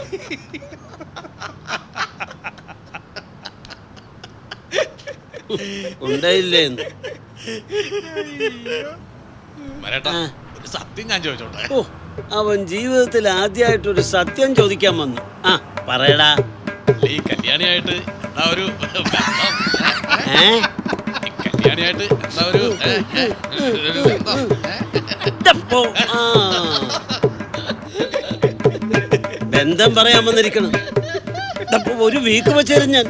ഉണ്ടയില്ലേന്ന്. ഒരു സത്യം ഞാൻ ചോദിച്ചോട്ടെ? ഓ, അവൻ ജീവിതത്തിൽ ആദ്യമായിട്ടൊരു സത്യം ചോദിക്കാൻ വന്നു. ആ പറയടാ. ഈ കല്യാണിയായിട്ട് എന്താ ഒരു ഏ കല്യാണിയായിട്ട് എന്താ ഒരു ഇതപ്പോ, ആ. ബന്ധം പറയാൻ വന്നിരിക്കണം. ഇതപ്പോ ഒരു വീക്ക് വെച്ചേരും ഞാൻ.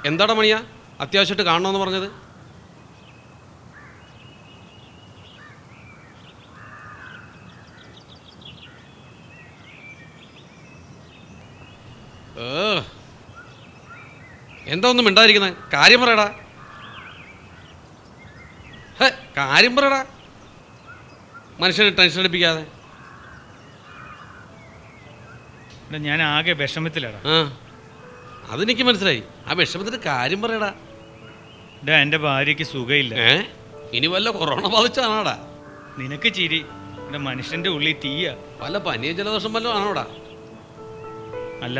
എന്താടാ മണിയാ അത്യാവശ്യമായിട്ട് കാണണമെന്ന് പറഞ്ഞത്? എന്താ ഒന്നും മിണ്ടാതിരിക്കുന്നത്? കാര്യം പറയടാ. കാര്യം പറയടാ, മനുഷ്യനെ ടെൻഷൻ അടിപ്പിക്കാതെ. ഞാൻ ആകെ വിഷമത്തിലാടാ. അതെനിക്ക് മനസ്സിലായി. ആ വിഷമത്തിന്റെ കാര്യം പറയടാ. എൻ്റെ ഭാര്യയ്ക്ക് സുഖമില്ല. ഇനി വല്ല കൊറോണ ബാധിച്ചാണോടാ? നിനക്ക് ചിരി, എൻ്റെ മനുഷ്യന്റെ ഉള്ളിൽ തീയ. വല്ല പനിയ ജലദോഷം വല്ലതും ആണോടാ? അല്ല.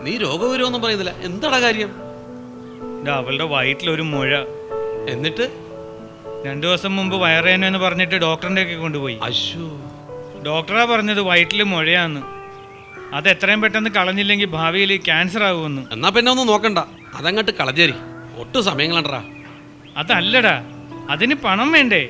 നീ രോഗവിവരമൊന്നും പറയുന്നില്ല. എന്താടാ കാര്യം? അവളുടെ വയറ്റിലൊരു മുഴ. എന്നിട്ട് 2 ദിവസം മുമ്പ് വയറുവേദന പറഞ്ഞിട്ട് ഡോക്ടറിന്റെ ഒക്കെ കൊണ്ടുപോയി. അശ്ശോ. ഡോക്ടറാ പറഞ്ഞത് വയറ്റിൽ മുഴയാന്ന്. അത് എത്രയും പെട്ടെന്ന് കളഞ്ഞില്ലെങ്കിൽ ഭാവിയിൽ ക്യാൻസർ ആകുമെന്ന്. എന്നാ പിന്നെ ഒന്നും നോക്കണ്ട, അതങ്ങോട്ട് കളഞ്ഞേരി. ഒട്ടും സമയങ്ങളണ്ടാ. അതല്ലടാ, അതിന് പണം വേണ്ടേ?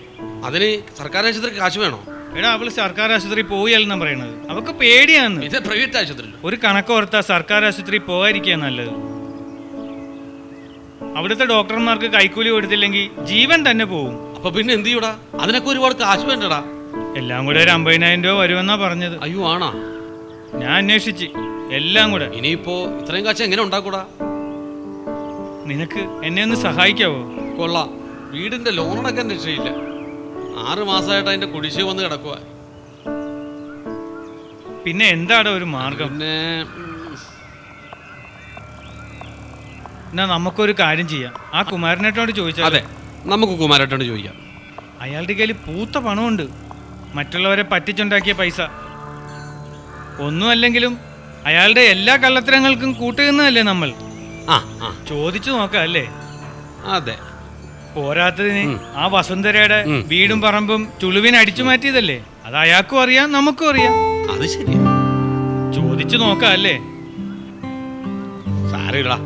അതിന് സർക്കാർ ആശുപത്രിക്ക് കാശ് വേണോ? എടാ, അവള് സർക്കാർ ആശുപത്രി പോയല്ലെന്നാ പറയണത്. അവക്ക് പേടിയാന്ന്. ഇത് പ്രൈവറ്റ് ആശുപത്രി. ഒരു കണക്കോർത്താ സർക്കാർ ആശുപത്രി പോകാതിരിക്കുക നല്ലത്. അവിടുത്തെ ഡോക്ടർമാർക്ക് കൈക്കൂലി കൊടുത്തില്ലെങ്കിൽ ജീവൻ തന്നെ പോവും. അപ്പൊ പിന്നെ എന്ത് ചെയ്യൂടാ? അതിനൊക്കെ ഒരുപാട് കാശ് വേണ്ടടാ. എല്ലാം കൂടെ ഒരു 50,000 രൂപ വരുമെന്നാ പറഞ്ഞത്. അയ്യോ, ആണോ? ഞാൻ അന്വേഷിച്ച് എല്ലാം കൂടെ. ഇനിയിപ്പോ ഇത്രയും കാശ് എങ്ങനെ ഉണ്ടാക്കൂടാ? നിനക്ക് എന്നെ ഒന്ന് സഹായിക്കാവോ? കൊള്ളാം. വീടിന്റെ ലോണടക്കാൻ രക്ഷയില്ല. 6 മാസമായിട്ട് അതിന്റെ കുടിശ്ശിക വന്ന് കിടക്കുക. പിന്നെ എന്താടാ ഒരു മാർഗം? പിന്നെ എന്നാ നമുക്കൊരു കാര്യം ചെയ്യാം. ആ കുമാരനേട്ടനോട് ചോദിച്ചാൽ. അതെ, നമുക്ക് കുമാരേട്ടനോട് ചോദിക്കാം. അയാളുടെ കയ്യിൽ പൂത്ത പണമുണ്ട്, മറ്റുള്ളവരെ പറ്റിച്ചുണ്ടാക്കിയ പൈസ. ഒന്നും അല്ലെങ്കിലും അയാളുടെ എല്ലാ കള്ളത്തരങ്ങൾക്കും കൂട്ടുകയെന്നല്ലേ നമ്മൾ. ചോദിച്ചു നോക്കാം അല്ലേ? അതെ. പോരാത്തതിന് ആ വസുന്ധരയുടെ വീടും പറമ്പും ചുളുവിനെ അടിച്ചു മാറ്റിയതല്ലേ? അത് അയാൾക്കും അറിയാം, നമുക്കും അറിയാം. അത് ശരിയാ. ചോദിച്ചു നോക്കാം അല്ലേ? സാരമില്ലടാ.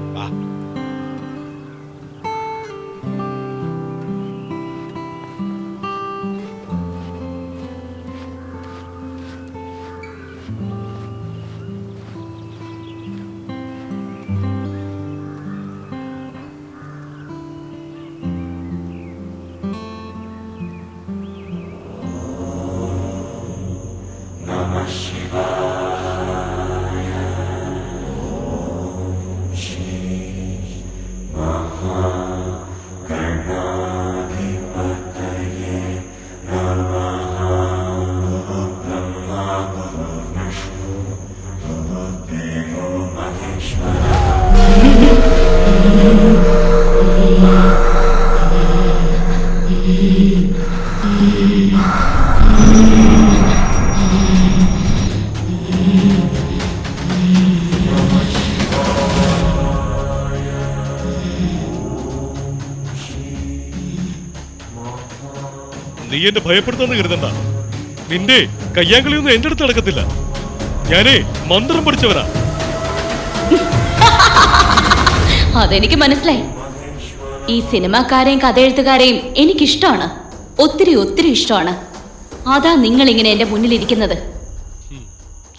നീ എന്നെ ഭയപ്പെടുത്താന്ന് കരുതണ്ട. നിന്റെ കയ്യാങ്കളിയൊന്നും എന്റെ അടുത്ത് നടക്കത്തില്ല. ഞാനേ മന്ത്രം പഠിച്ചവനാ. അതെനിക്ക് മനസ്സിലായി. ഈ സിനിമാക്കാരെയും കഥയെഴുത്തുകാരെയും എനിക്കിഷ്ടമാണ്. ഒത്തിരി ഒത്തിരി ഇഷ്ടമാണ്. അതാ നിങ്ങൾ ഇങ്ങനെ എന്റെ മുന്നിലിരിക്കുന്നത്.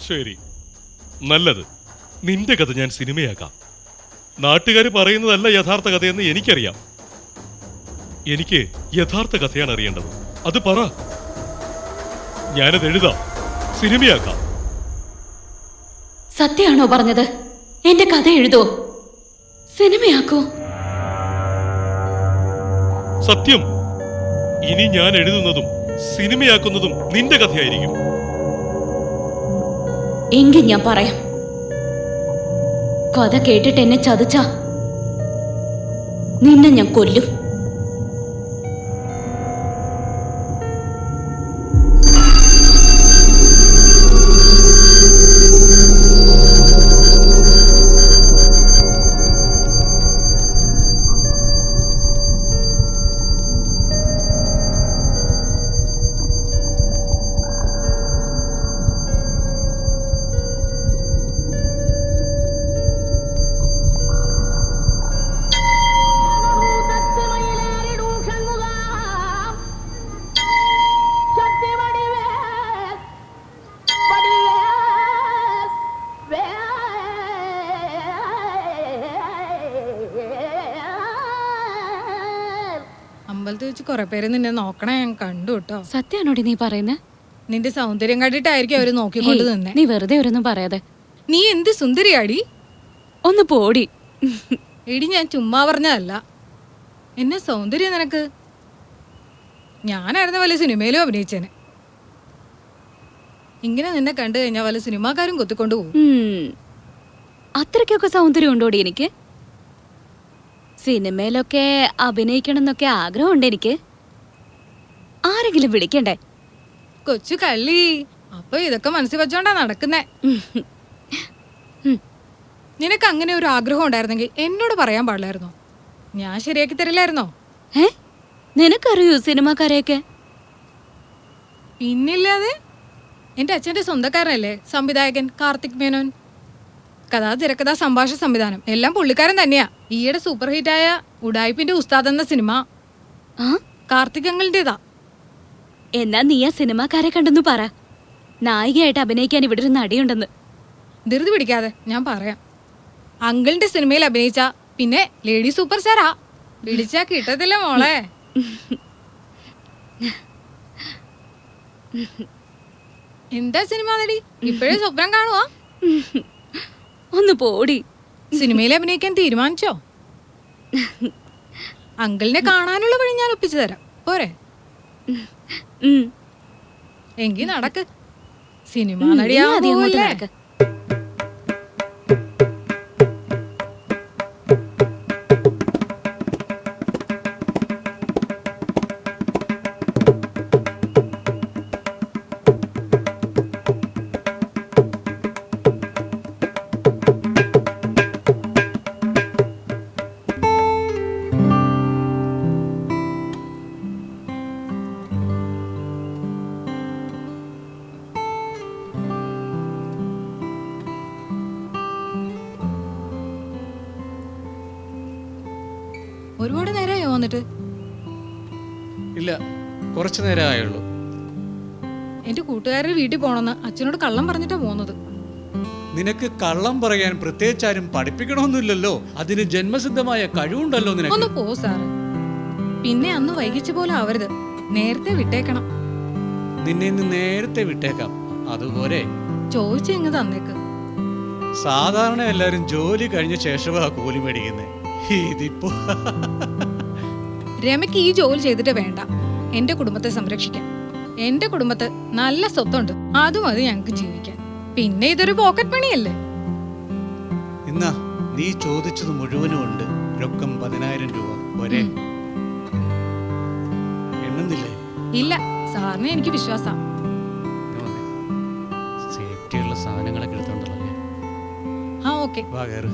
ശരി, നല്ലത്. നിന്റെ കഥ ഞാൻ സിനിമയാക്കാം. നാട്ടുകാർ പറയുന്നതല്ല യഥാർത്ഥ കഥയെന്ന് എനിക്കറിയാം. എനിക്ക് യഥാർത്ഥ കഥയാണ് അറിയേണ്ടത്. അത് പറ, ഞാനത് എഴുതാം, സിനിമയാക്കാം. സത്യമാണോ പറഞ്ഞത്? എന്റെ കഥ എഴുതോ, സിനിമയാക്കോ? സത്യം. ഇനി ഞാൻ എഴുതുന്നതും സിനിമയാക്കുന്നതും നിന്റെ കഥയായിരിക്കും. എങ്കിൽ ഞാൻ പറയാം. കഥ കേട്ടിട്ട് എന്നെ ചതിച്ച നിന്നെ ഞാൻ കൊല്ലും. അമ്പലത്തിൽ വെച്ച് കുറെ പേര് നിന്നെ നോക്കണേ ഞാൻ കണ്ടു കേട്ടോ. സത്യാണോടി നീ പറയുന്നത്? നിന്റെ സൗന്ദര്യം കണ്ടിട്ടായിരിക്കും അവര് നോക്കിക്കൊണ്ട് നിന്നെ. നീ വെറുതെ ഒരൊന്നും പറയാതെ. നീ എന്ത് സുന്ദരിയാടി. ഒന്ന് പോടി. എടി ഞാൻ ചുമ്മാ പറഞ്ഞതല്ല. എന്നെ സൗന്ദര്യം നിനക്ക്. ഞാനായിരുന്ന വല്ല സിനിമയിലും അഭിനയിച്ചേനെ. ഇങ്ങനെ നിന്നെ കണ്ടു കഴിഞ്ഞാൽ വല്ല സിനിമാക്കാരും കൊത്തിക്കൊണ്ടു പോകും. അത്രയ്ക്കൊക്കെ സൗന്ദര്യം ഉണ്ടോടി എനിക്ക്? സിനിമയിലൊക്കെ അഭിനയിക്കണം എന്നൊക്കെ ആഗ്രഹമുണ്ട് എനിക്ക്. ആരെങ്കിലും വിളിക്കണ്ടേ? കൊച്ചു കള്ളി, അപ്പൊ ഇതൊക്കെ മനസ്സിൽ വെച്ചോണ്ടാ നടക്കുന്നേ. നിനക്ക് അങ്ങനെ ഒരു ആഗ്രഹം ഉണ്ടായിരുന്നെങ്കിൽ എന്നോട് പറയാൻ പാടില്ലായിരുന്നോ? ഞാൻ ശരിയാക്കി തരില്ലായിരുന്നോ? നിനക്കറിയൂ സിനിമാക്കാരെയൊക്കെ? പിന്നില്ലാതെ. എന്റെ അച്ഛന്റെ സ്വന്തക്കാരനല്ലേ സംവിധായകൻ കാർത്തിക് മേനോൻ. കഥാ, തിരക്കഥ, സംഭാഷണ സംവിധാനം എല്ലാം പുള്ളിക്കാരൻ തന്നെയാ. ഈയിടെ സൂപ്പർ ഹിറ്റായ ഉഡായിപ്പിന്റെ ഉസ്താദ് എന്ന സിനിമ കാർത്തിക് അങ്കിളിന്റേതാ. എന്നാ നീ ആ സിനിമാക്കാരെ കണ്ടെന്ന് പറ. നായികയായിട്ട് അഭിനയിക്കാൻ ഇവിടെ ഒരു നടിയുണ്ടെന്ന്. ധൃതി പിടിക്കാതെ, ഞാൻ പറയാം. അങ്കിളിന്റെ സിനിമയിൽ അഭിനയിച്ച പിന്നെ ലേഡി സൂപ്പർ സ്റ്റാറാ. പിടിച്ചാ കിട്ടത്തില്ല മോളെ. എന്താ സിനിമ നടി, ഇപ്പോഴേ സ്വപ്നം കാണുവാ? ഒന്ന് പോടി. സിനിമയിൽ അഭിനയിക്കാൻ തീരുമാനിച്ചോ? അങ്കിളിനെ കാണാനുള്ള വഴി ഞാൻ ഒപ്പിച്ചു തരാം, പോരെ? എങ്കി നടക്ക്, സിനിമ നടിയാവുമല്ലേ? ഒരുപാട് നേരമായോ വന്നിട്ട്? ഇല്ല, കുറച്ചു നേരം ആയുള്ളൂ. എന്റെ കൂട്ടുകാരുടെ വീട്ടിൽ പോണെന്ന് അച്ഛനോട് കള്ളം പറഞ്ഞിട്ടാ പോകുന്നത്. നിനക്ക് കള്ളം പറയാൻ പ്രത്യേകിച്ച് ആരും പഠിപ്പിക്കണമെന്നില്ലല്ലോ. അതിന് ജന്മസിദ്ധമായ കഴിവുണ്ടല്ലോ നിനക്ക്. ഒന്ന് പോ സാറ്. പിന്നെ അന്ന് വൈകിച്ച പോലെ ആവരുത്, നേരത്തെ വിട്ടേക്കണം. നിന്നെ ഇന്ന് നേരത്തെ വിട്ടേക്കാം, അതുപോലെ ചോദിച്ചെങ്ങ് തന്നേക്ക്. സാധാരണ എല്ലാരും ജോലി കഴിഞ്ഞ ശേഷമാ കൂലി മേടിക്കുന്നത്. ഇതിപ്പോ രമയ്ക്ക് ഈ ജോലി ചെയ്തിട്ട് വേണ്ട എന്റെ കുടുംബത്തെ സംരക്ഷിക്കാൻ. എന്റെ കുടുംബത്ത് നല്ല സ്വത്തുണ്ട്, അതും അത് ഞങ്ങൾക്ക് ജീവിക്കാൻ. പിന്നെ ഇതൊരു പോക്കറ്റ് പണിയല്ലേ. ഇന്നാ നീ ചോദിച്ചത് മുഴുവനും ഉണ്ട്. രൊക്കം 10,000 രൂപ ഒരേ. എണ്ണുന്നില്ലേ? ഇല്ല, സാറിന് എനിക്ക് വിശ്വാസം. സേഫ്റ്റിയുള്ള സാധനങ്ങളൊക്കെ എടുത്തോണ്ടല്ലേ? ആ ഓക്കെ, വാ കയറ്.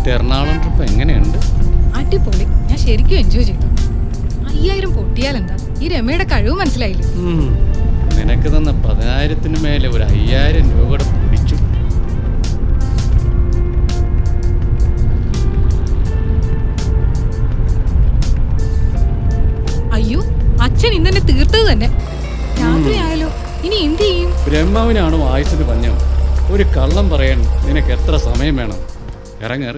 എന്നിട്ട് എറണാകുളം ട്രിപ്പ് എങ്ങനെയുണ്ട്? അടിപൊളി. ഞാൻ ശരിക്കും എൻജോയ് ചെയ്തു. 5000 പൊട്ടിയാലെന്താ? ഈ രമയുടെ കഴിവ് മനസ്സിലായില്ലേ? നിനക്ക് തന്ന 10,000-ന് മേലെ ഒരു 5000 രൂപ കൂടെ പിടിച്ചു. അയ്യോ, അച്ഛൻ ഇന്നെ തീർത്തത് തന്നെ. രാത്രിയായാലോ, ഇനി എന്ത് ചെയ്യും? ബ്രഹ്മാവിനാണോ ആയുസിന് പഞ്ഞം? ഒരു കള്ളം പറയാൻ നിനക്ക് എത്ര സമയം വേണം? ഇറങ്ങി.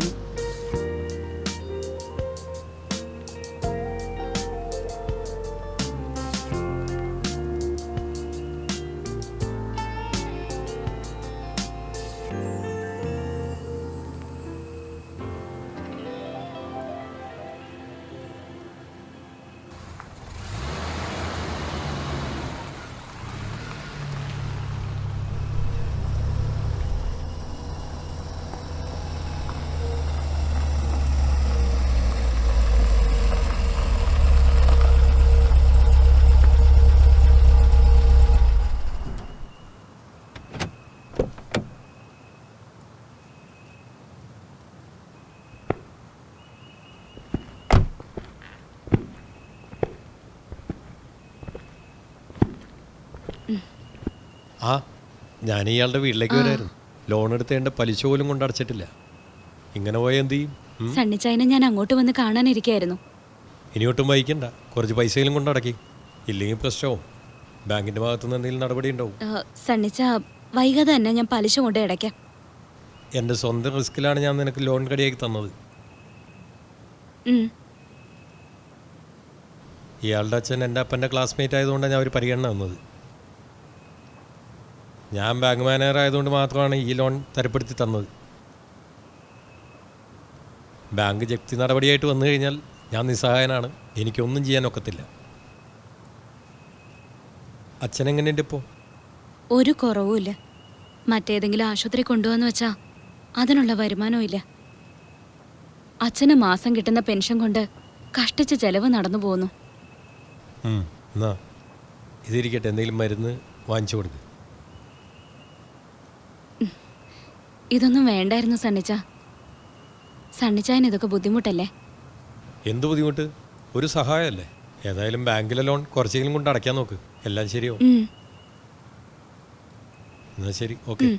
ആ ഞാൻ ഇയാളുടെ വീട്ടിലേക്ക് വരായിരുന്നു. ലോൺ എടുത്തേണ്ട പലിശ പോലും കൊണ്ട് അടച്ചിട്ടില്ല. ഇങ്ങനെ പോയാൽ എന്ത് ചെയ്യും? സണ്ണിച്ചായനെ ഞാൻ അങ്ങോട്ട് വന്ന് കാണാനിരിക്കായിരുന്നു. ഇനിയൊട്ടും വൈകണ്ട, കുറച്ച് പൈസയിലും കൊണ്ട് അടക്കി. ഇല്ലെങ്കിൽ പ്രശ്നവും. ബാങ്കിന്റെ ഭാഗത്തുനിന്ന് എന്തെങ്കിലും നടപടി ഉണ്ടാവും. സണ്ണിച്ച വൈകാതെ തന്നെ ഞാൻ പലിശ കൊണ്ട് അടയ്ക്കാം. എൻ്റെ സ്വന്തം റിസ്കിലാണ് ഞാൻ നിനക്ക് ലോൺ കടിയാക്കി തന്നത്. ഇയാളുടെ അച്ഛൻ എൻ്റെ അപ്പൻ്റെ ക്ലാസ്മേറ്റ് ആയതുകൊണ്ടാണ് ഞാൻ ഒരു പരിഗണന വന്നത്. ഞാൻ ബാങ്ക് മാനേജർ ആയതുകൊണ്ട് മാത്രമാണ് ഈ ലോൺ തരപ്പെടുത്തി തന്നത്. ബാങ്ക് ജപ്തി നടപടിയായിട്ട് വന്നു കഴിഞ്ഞാൽ ഞാൻ നിസ്സഹായനാണ്. എനിക്കൊന്നും ചെയ്യാനൊക്കത്തില്ല. അച്ഛൻ എങ്ങനെയുണ്ട് ഇപ്പോൾ? ഒരു കുറവുമില്ല. മറ്റേതെങ്കിലും ആശുപത്രി കൊണ്ടുവന്ന് വെച്ചാൽ അതിനുള്ള വരുമാനവും ഇല്ല. അച്ഛന് മാസം കിട്ടുന്ന പെൻഷൻ കൊണ്ട് കഷ്ടിച്ച് ചെലവ് നടന്നു പോകുന്നു. എന്നാ ഇതിരിക്കട്ടെ, എന്തെങ്കിലും മരുന്ന് വാങ്ങിച്ചു കൊടുക്ക്. ഇതൊന്നും വേണ്ടായിരുന്നു സണ്ണിച്ച. സണ്ണിച്ചായന് ഇതൊക്കെ ബുദ്ധിമുട്ടല്ലേ? എന്ത് ബുദ്ധിമുട്ട്? ഒരു സഹായമല്ലേ. ഏതായാലും ബാങ്കിലെ ലോൺ കുറച്ചെങ്കിലും കൊണ്ട് അടയ്ക്കാൻ നോക്ക്, എല്ലാം ശരിയാവും. എന്നാ ശരി, ഓക്കെ.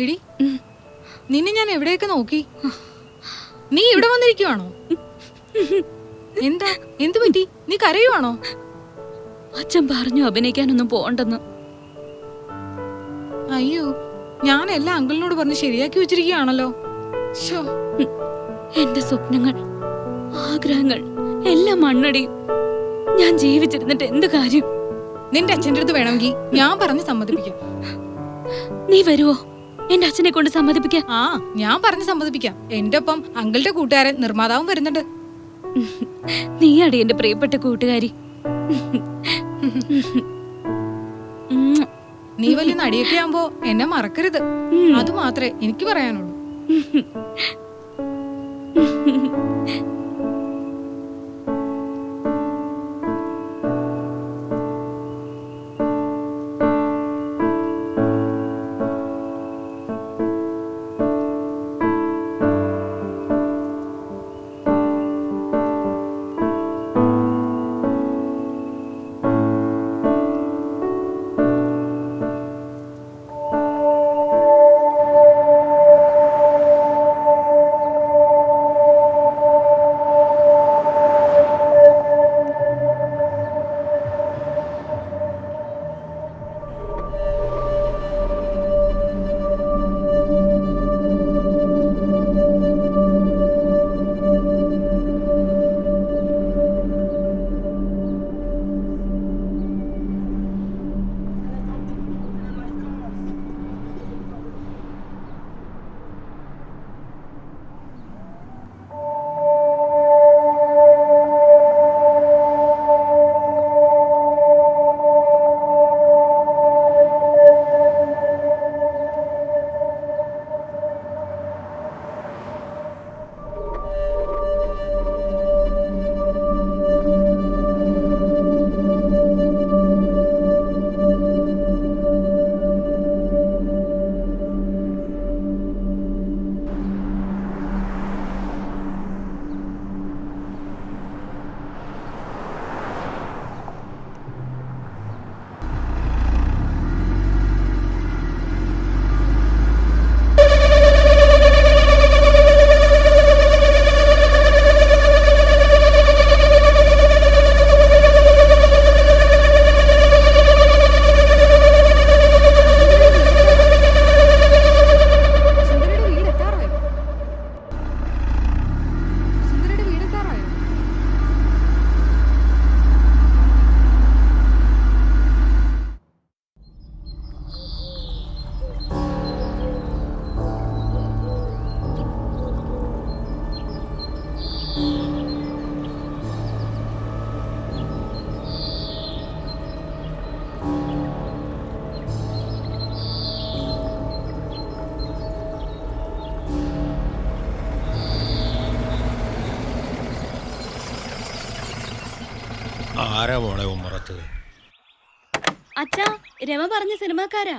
എടി, നിന്നെ ഞാൻ എവിടെയൊക്കെ നോക്കി. നീ ഇവിടെ വന്നിരിക്കുവാണോ? എന്താ, എന്തു പറ്റി? നീ കരയുവാണോ? അച്ഛൻ പറഞ്ഞു അഭിനയിക്കാനൊന്നും പോണ്ടെന്ന്. അയ്യോ, ഞാൻ എല്ലാം അങ്കിളിനോട് പറഞ്ഞ് ശരിയാക്കി വെച്ചിരിക്കുകയാണല്ലോ. എന്റെ സ്വപ്നങ്ങൾ, ആഗ്രഹങ്ങൾ എല്ലാം മണ്ണടിയും. ഞാൻ ജീവിച്ചിരുന്നിട്ട് എന്ത് കാര്യം? നിന്റെ അച്ഛൻ്റെ അടുത്ത് വേണമെങ്കിൽ ഞാൻ പറഞ്ഞ് സമ്മതിപ്പിക്കാം. നീ വരുവോ എന്റെ അച്ഛനെ കൊണ്ട് സമ്മതിപ്പിക്കാൻ? ആ, ഞാൻ പറഞ്ഞ് സമ്മതിപ്പിക്കാം. എന്റെ ഒപ്പം അങ്കിളുടെ കൂട്ടുകാരൻ നിർമ്മാതാവും വരുന്നുണ്ട്. നീയാടി എന്റെ പ്രിയപ്പെട്ട കൂട്ടുകാരി. നീ വലിയ നടിയൊക്കെ ആവുമ്പോ എന്നെ മറക്കരുത്. അത് മാത്രമേ എനിക്ക് പറയാനുള്ളൂ. ആരാ മോളെ ഉമ്മറത്ത്? അച്ഛാ, രമ പറഞ്ഞ സിനിമാക്കാരാ.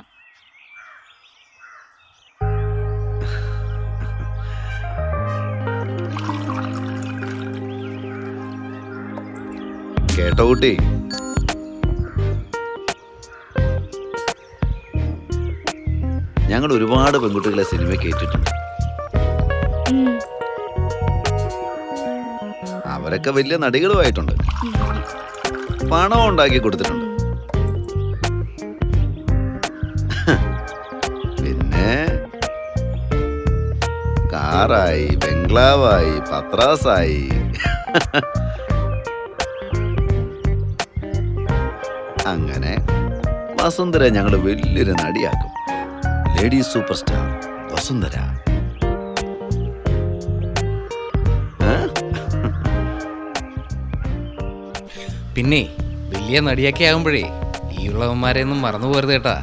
കേട്ടോ കുട്ടി, ഞങ്ങൾ ഒരുപാട് പെൺകുട്ടികളെ സിനിമ കേട്ടിട്ടുണ്ട്. അവരൊക്കെ വലിയ നടികളുമായിട്ടുണ്ട്, പണം ഉണ്ടാക്കി കൊടുത്തിട്ടുണ്ട്. പിന്നെ കാറായി, ബംഗ്ലാവായി, പത്രാസായി. അങ്ങനെ വസുന്ധര ഞങ്ങൾ വലിയൊരു നടിയാക്കും. Lady super star Vasundhara. പിന്നെ വലിയ നടിയൊക്കെ ആകുമ്പോഴേ ഈ ഉള്ളവന്മാരെ ഒന്നും മറന്നു പോരുത് കേട്ടാ.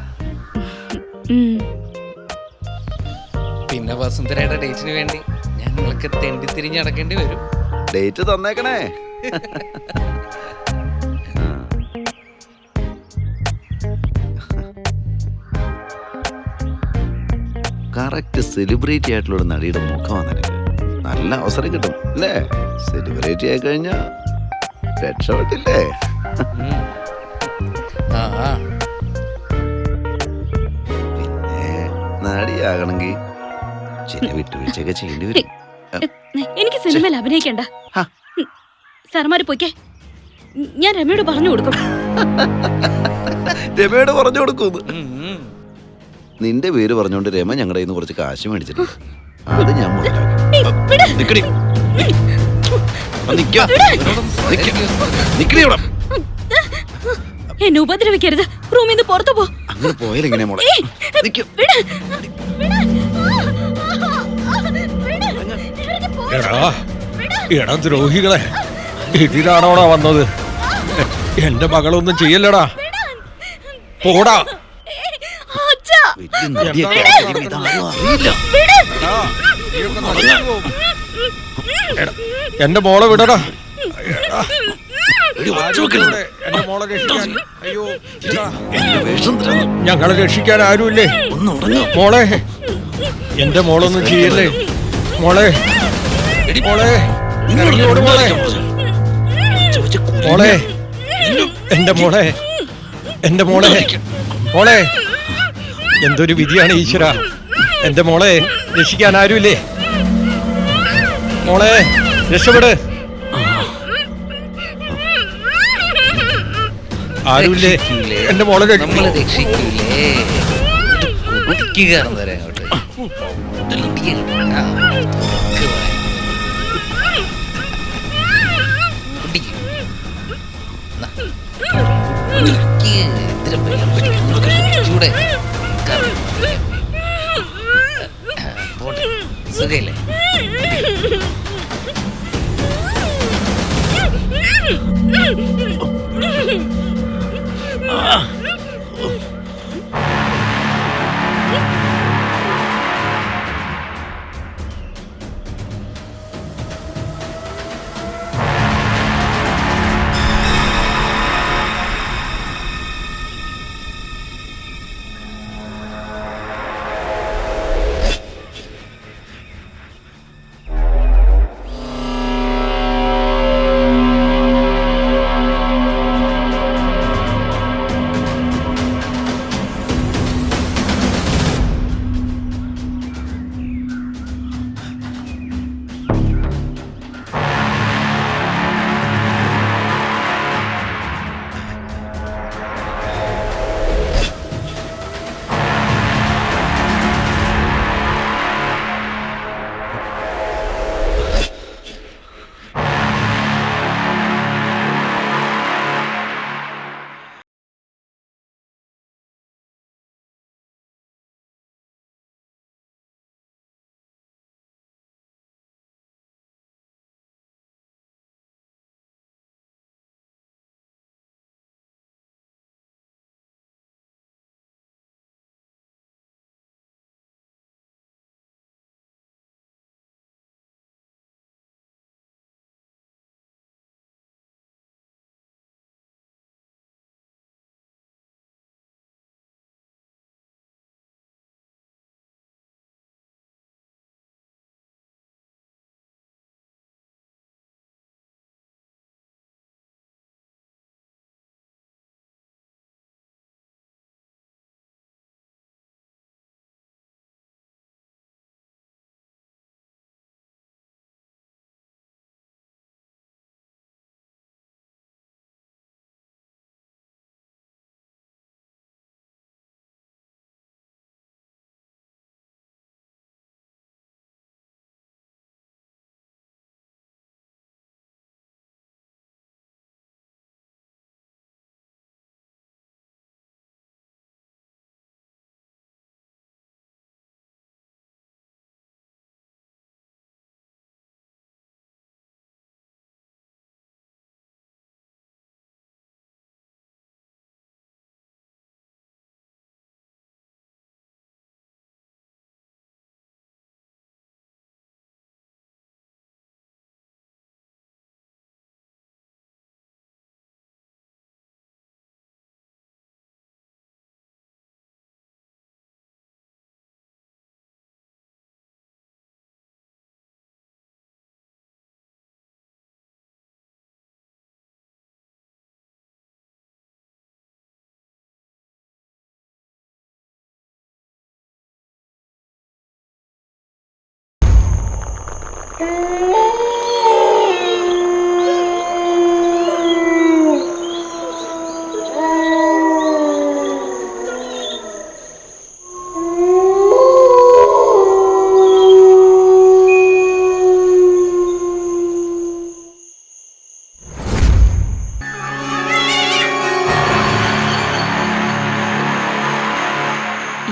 പിന്നെ വസുന്ധരയുടെ ഡേറ്റിന് വേണ്ടി ഞങ്ങൾക്ക് തെണ്ടി തിരിഞ്ഞ് നടക്കേണ്ടി വരും. ഡേറ്റ് തന്നേക്കണേ. കറക്റ്റ് സെലിബ്രിറ്റി ആയിട്ടുള്ള ഒരു നടിയുടെ മുഖമാണ് നിനക്ക്. നല്ല അവസരം കിട്ടും അല്ലേ? സെലിബ്രിറ്റി ആയി കഴിഞ്ഞാ രക്ഷപ്പെട്ടില്ലേ? പിന്നെ നടിയാകണമെങ്കിൽ ചില വിട്ടുവീഴ്ചയൊക്കെ ചെയ്യേണ്ടി വരും. എനിക്ക് സിനിമയിൽ അഭിനയിക്കണ്ട. സാർമാര് പോയിക്കേ, ഞാൻ രമയോട് പറഞ്ഞു കൊടുക്കും. രമയോട് പറഞ്ഞു കൊടുക്കും. നിന്റെ പേര് പറഞ്ഞുകൊണ്ട് രമ ഞങ്ങളുടെ കയ്യിൽ നിന്ന് കുറച്ച് കാശ് മേടിച്ചിട്ടുണ്ട്. അത് ഞാൻ എന്നെ ഉപദ്രവിക്കരുത്. റൂമിൽ നിന്ന് പുറത്തു പോ. അങ്ങനെ പോയാലെങ്ങനെ മോളെ? എടാ ദ്രോഹികളെ, ഇതിലാണോടാ വന്നത്? എന്റെ മകളൊന്നും ചെയ്യല്ലടാ, പോടാ. എന്റെ മോളെ വിടടാ. എന്റെ മോളെ രക്ഷിക്കാൻ, അയ്യോ ഞങ്ങളെ രക്ഷിക്കാൻ ആരുമില്ലേ? മോളെ, എന്റെ മോളൊന്നും ചെയ്യല്ലേ. മോളെ, മോളെ ഇറങ്ങിയോട് മോളെ. മോളെ, എന്റെ മോളെ, എന്റെ മോളെ, മോളെ. എന്തൊരു വിധിയാണ് ഈശ്വര. എന്റെ മോളെ രക്ഷിക്കാൻ ആരുമില്ലേ? മോളെ രക്ഷപ്പെട്. ആരുമില്ലേ? എന്റെ മോളെ രക്ഷിക്കൂലേ? സുഖയില്ലേ?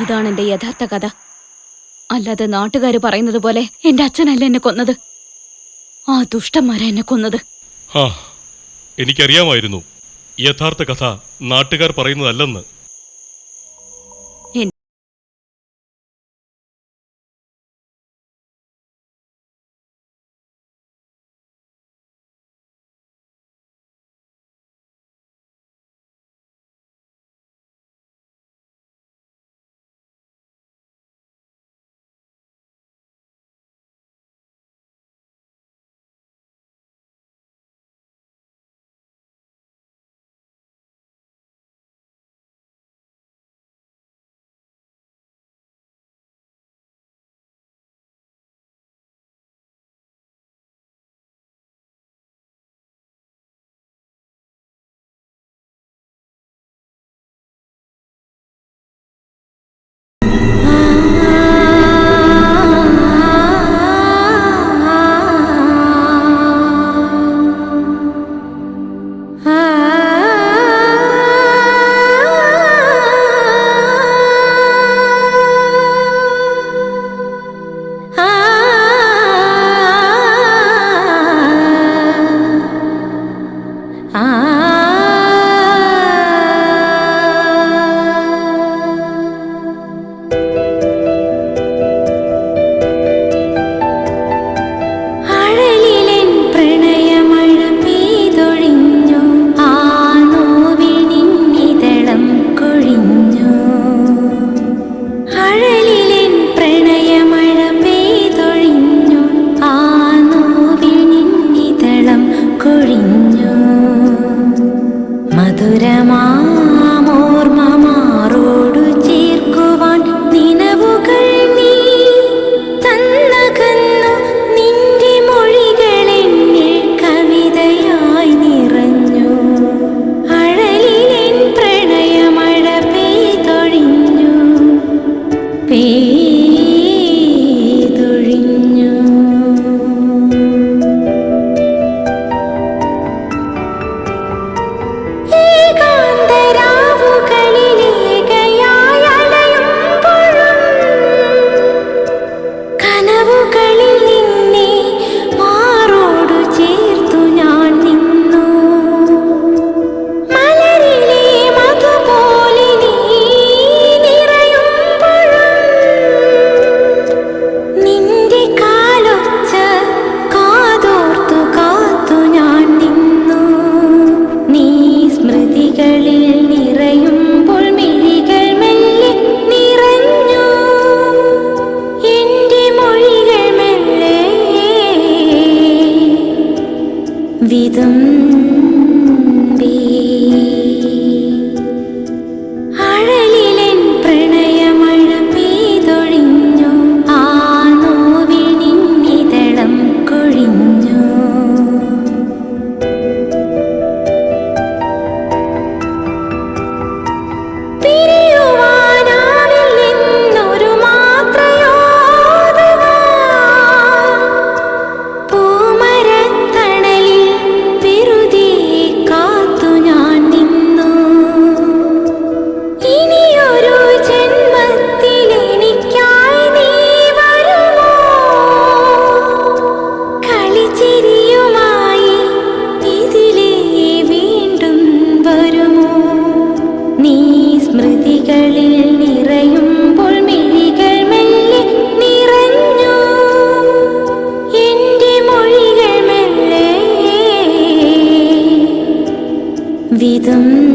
ഇതാണ് എന്റെ യഥാർത്ഥ കഥ. അല്ലാതെ നാട്ടുകാർ പറയുന്നത് പോലെ എന്റെ അച്ഛനല്ല എന്നെ കൊന്നത്, ആ ദുഷ്ടന്മാരാ എന്നെ കൊന്നത്. ആ എനിക്കറിയാമായിരുന്നു യഥാർത്ഥ കഥ നാട്ടുകാർ പറയുന്നതല്ലെന്ന്. വിതുമ്പി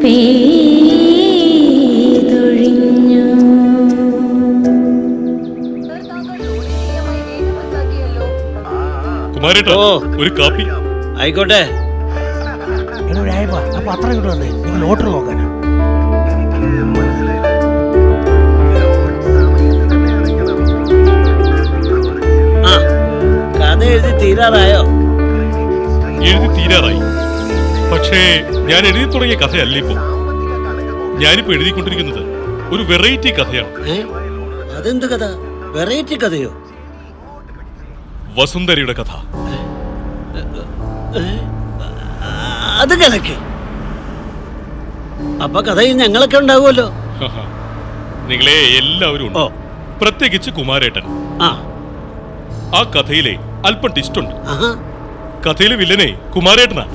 പെയ്തൊഴിഞ്ഞു. കുമാരേട്ടാ ഒരു കാപ്പി. ആയിക്കോട്ടെ. അപ്പൊ അത്ര ഇങ്ങോട്ട് വന്നേ, നിങ്ങൾ ലോട്ടറി നോക്കാനാ. കഥ എഴുതി തീരാറായോ? എഴുതി തീരാറായി. പക്ഷേ ഞാൻ എഴുതി തുടങ്ങിയ കഥയല്ല ഇപ്പോ. ഞാനിപ്പോ എഴുതിക്കൊണ്ടിരിക്കുന്നത് ഒരു വെറൈറ്റി കഥയാണ്. അതെന്ത് കഥ? വെറൈറ്റി കഥയോ? വസുന്ധരയുടെ കഥ. അത് കലക്കി. അപ്പൊ കഥയിൽ ഞങ്ങളൊക്കെ ഉണ്ടാവുമല്ലോ. നിങ്ങളെ എല്ലാവരും ഉണ്ട്, പ്രത്യേകിച്ച് കുമാരേട്ടൻ. ആ കഥയിലെ അല്പം ടിസ്റ്റ് ഉണ്ട്. കഥയിലെ വില്ലനെ കുമാരേട്ടനാ.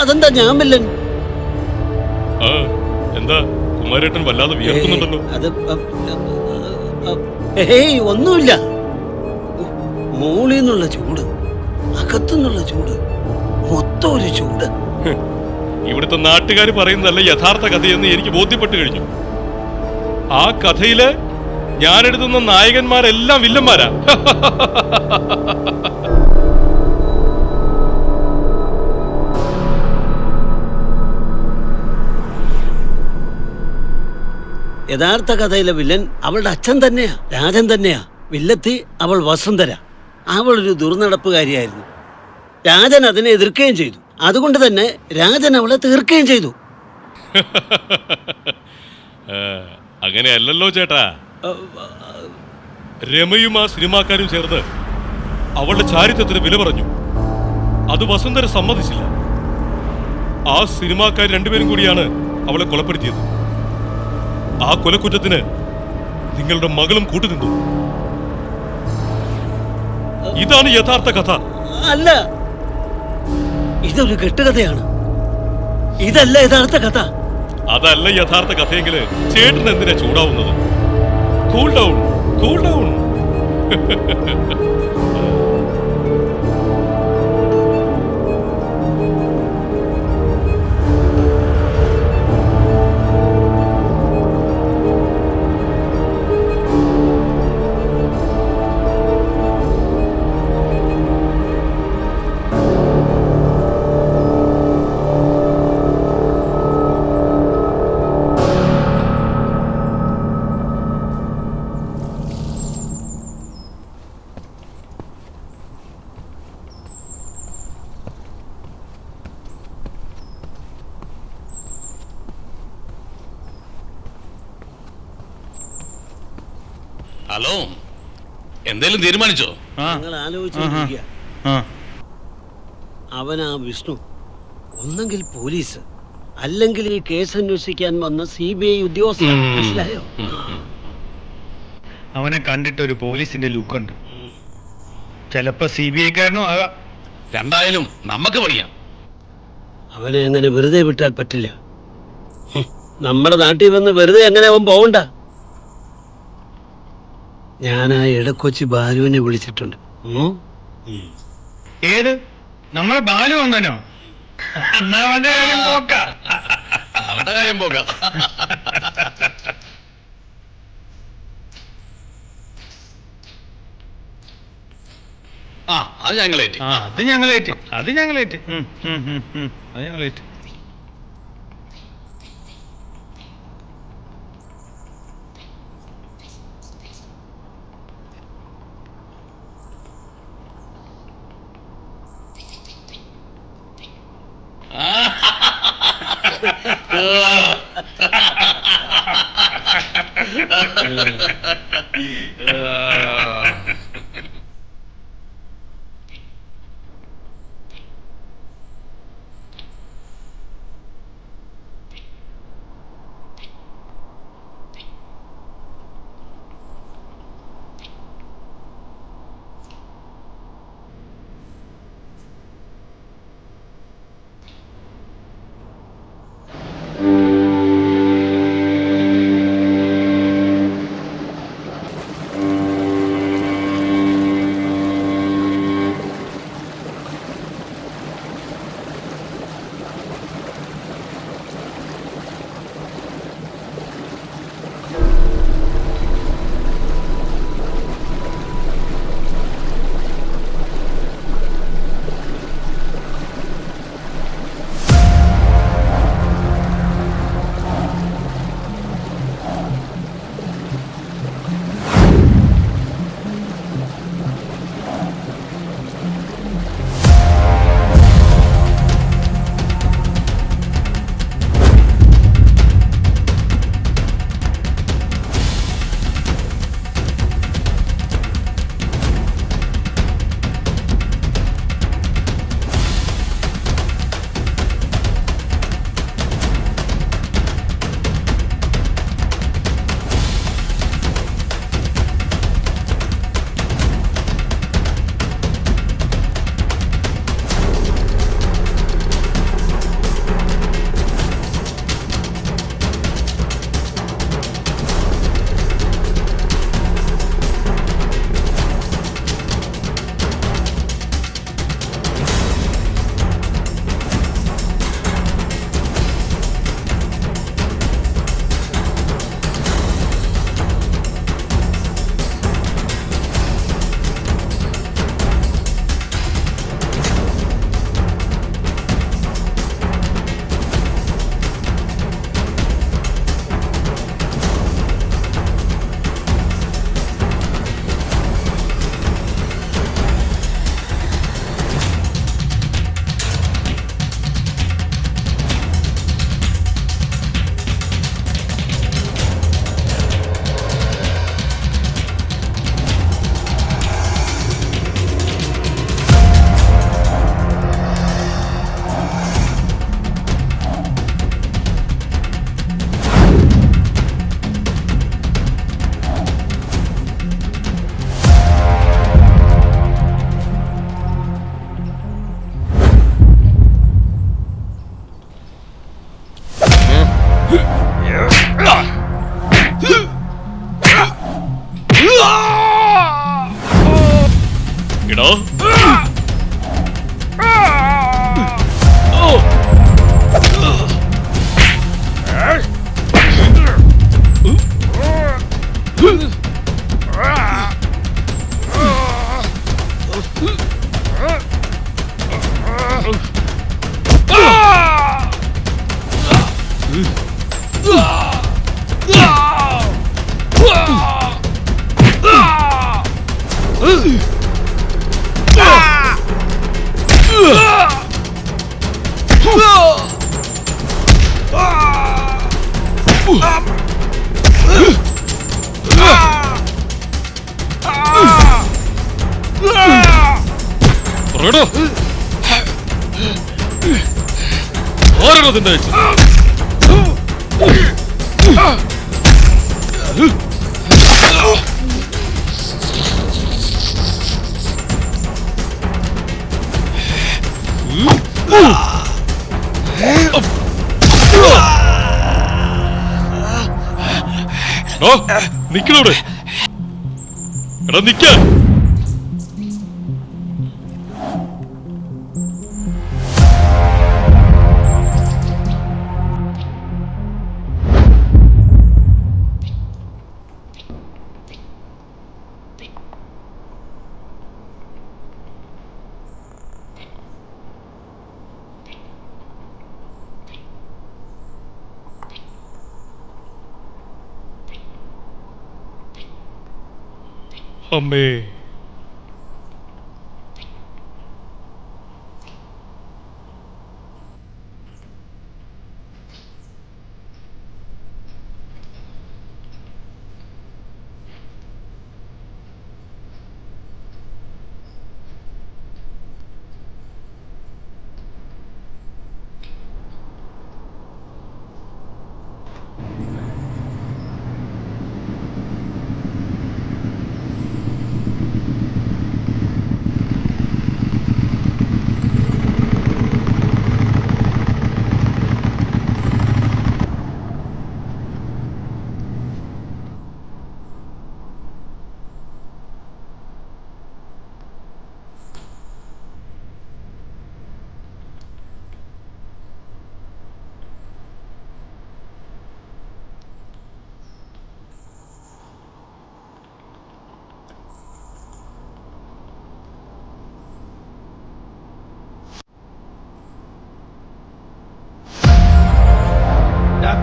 അതെന്താ ഞാൻ വില്ലൻ? എന്താ കുമാരേട്ടൻ വല്ലാതെ വിയർക്കുന്നുണ്ടല്ലോ? അത് ഒന്നുമില്ല. മൂളിന്നുള്ള ചൂട്, അകത്തുനിന്നുള്ള ചൂട്, മൊത്തം ഒരു ചൂട്. ഇവിടുത്തെ നാട്ടുകാർ പറയുന്നതല്ല യഥാർത്ഥ കഥയെന്ന് എനിക്ക് ബോധ്യപ്പെട്ടു കഴിഞ്ഞു. ആ കഥയില് ഞാൻ എഴുതുന്ന നായകന്മാരെല്ലാം വില്ലന്മാരാ. യഥാർത്ഥ കഥയിലെ വില്ലൻ അവളുടെ അച്ഛൻ തന്നെയാ, രാജൻ തന്നെയാ. വില്ലത്തി അവൾ വസുന്ധര. അവളൊരു ദുർനടപ്പുകാരിയായിരുന്നു. രാജൻ അതിനെ എതിർക്കുകയും ചെയ്തു. അതുകൊണ്ട് തന്നെ രാജൻ അവളെ തീർക്കുകയും ചെയ്തു. അങ്ങനെയല്ലല്ലോ ചേട്ടാ. രമയും ആ സിനിമാക്കാരും ചേർന്ന് അവളുടെ ചാരിത്രത്തിന് വില പറഞ്ഞു. അത് വസുന്ധര സമ്മതിച്ചില്ല. ആ സിനിമാക്കാർ രണ്ടുപേരും കൂടിയാണ് അവളെ കൊലപ്പെടുത്തിയത്. ആ കൊലക്കുറ്റത്തിന് നിങ്ങളുടെ മകളും കൂട്ടുനിന്നു. ഇതാണ് യഥാർത്ഥ കഥ. അല്ല, ഇതൊരു കെട്ടുകഥയാണ്. ഇതല്ല യഥാർത്ഥ കഥ. അതല്ല യഥാർത്ഥ കഥയെങ്കില് ചേട്ടൻ എന്തിനാ ചൂടാവുന്നത്? Cool down, cool down. Hello, എന്തേലും തീരുമാനിച്ചോ? ഞങ്ങൾ ആലോചിച്ചിരിക്കുക. അവനാ വിഷ്ണു. ഒന്നെങ്കിൽ പോലീസ്, അല്ലെങ്കിൽ ഈ കേസ് അന്വേഷിക്കാൻ വന്ന CBI ഉദ്യോഗസ്ഥൻ. മനസ്സിലായോ? അവനെ കണ്ടിട്ട് ഒരു പോലീസിന്റെ ലുക്കുണ്ട്. ചിലപ്പോ CBI-കാരനോ ആകാം. രണ്ടായാലും നമുക്ക് പറയാം. അവനെ അങ്ങനെ വെറുതെ വിട്ടാൽ പറ്റില്ല. നമ്മുടെ നാട്ടിൽ വന്ന് വെറുതെ എങ്ങനെ അവൻ പോവണ്ട. ഞാൻ ആ ഇടക്കൊച്ചി ബാലുവിനെ വിളിച്ചിട്ടുണ്ട്. ഏത്? നമ്മളെ ബാലു വന്നനോ? അവന്റെ കാര്യം പോക്കാം. അവന്റെ കാര്യം പോകാം. അത് ഞങ്ങളേറ്റ്. അത് ഞങ്ങളേറ്റ്. അത് ഞങ്ങളേറ്റ്. അത് ഞങ്ങളേറ്റ്. എടോ ഓരോ തിന്റെ വെച്ച് നിക്കണോട് എടാ നിക്ക അമ്മേ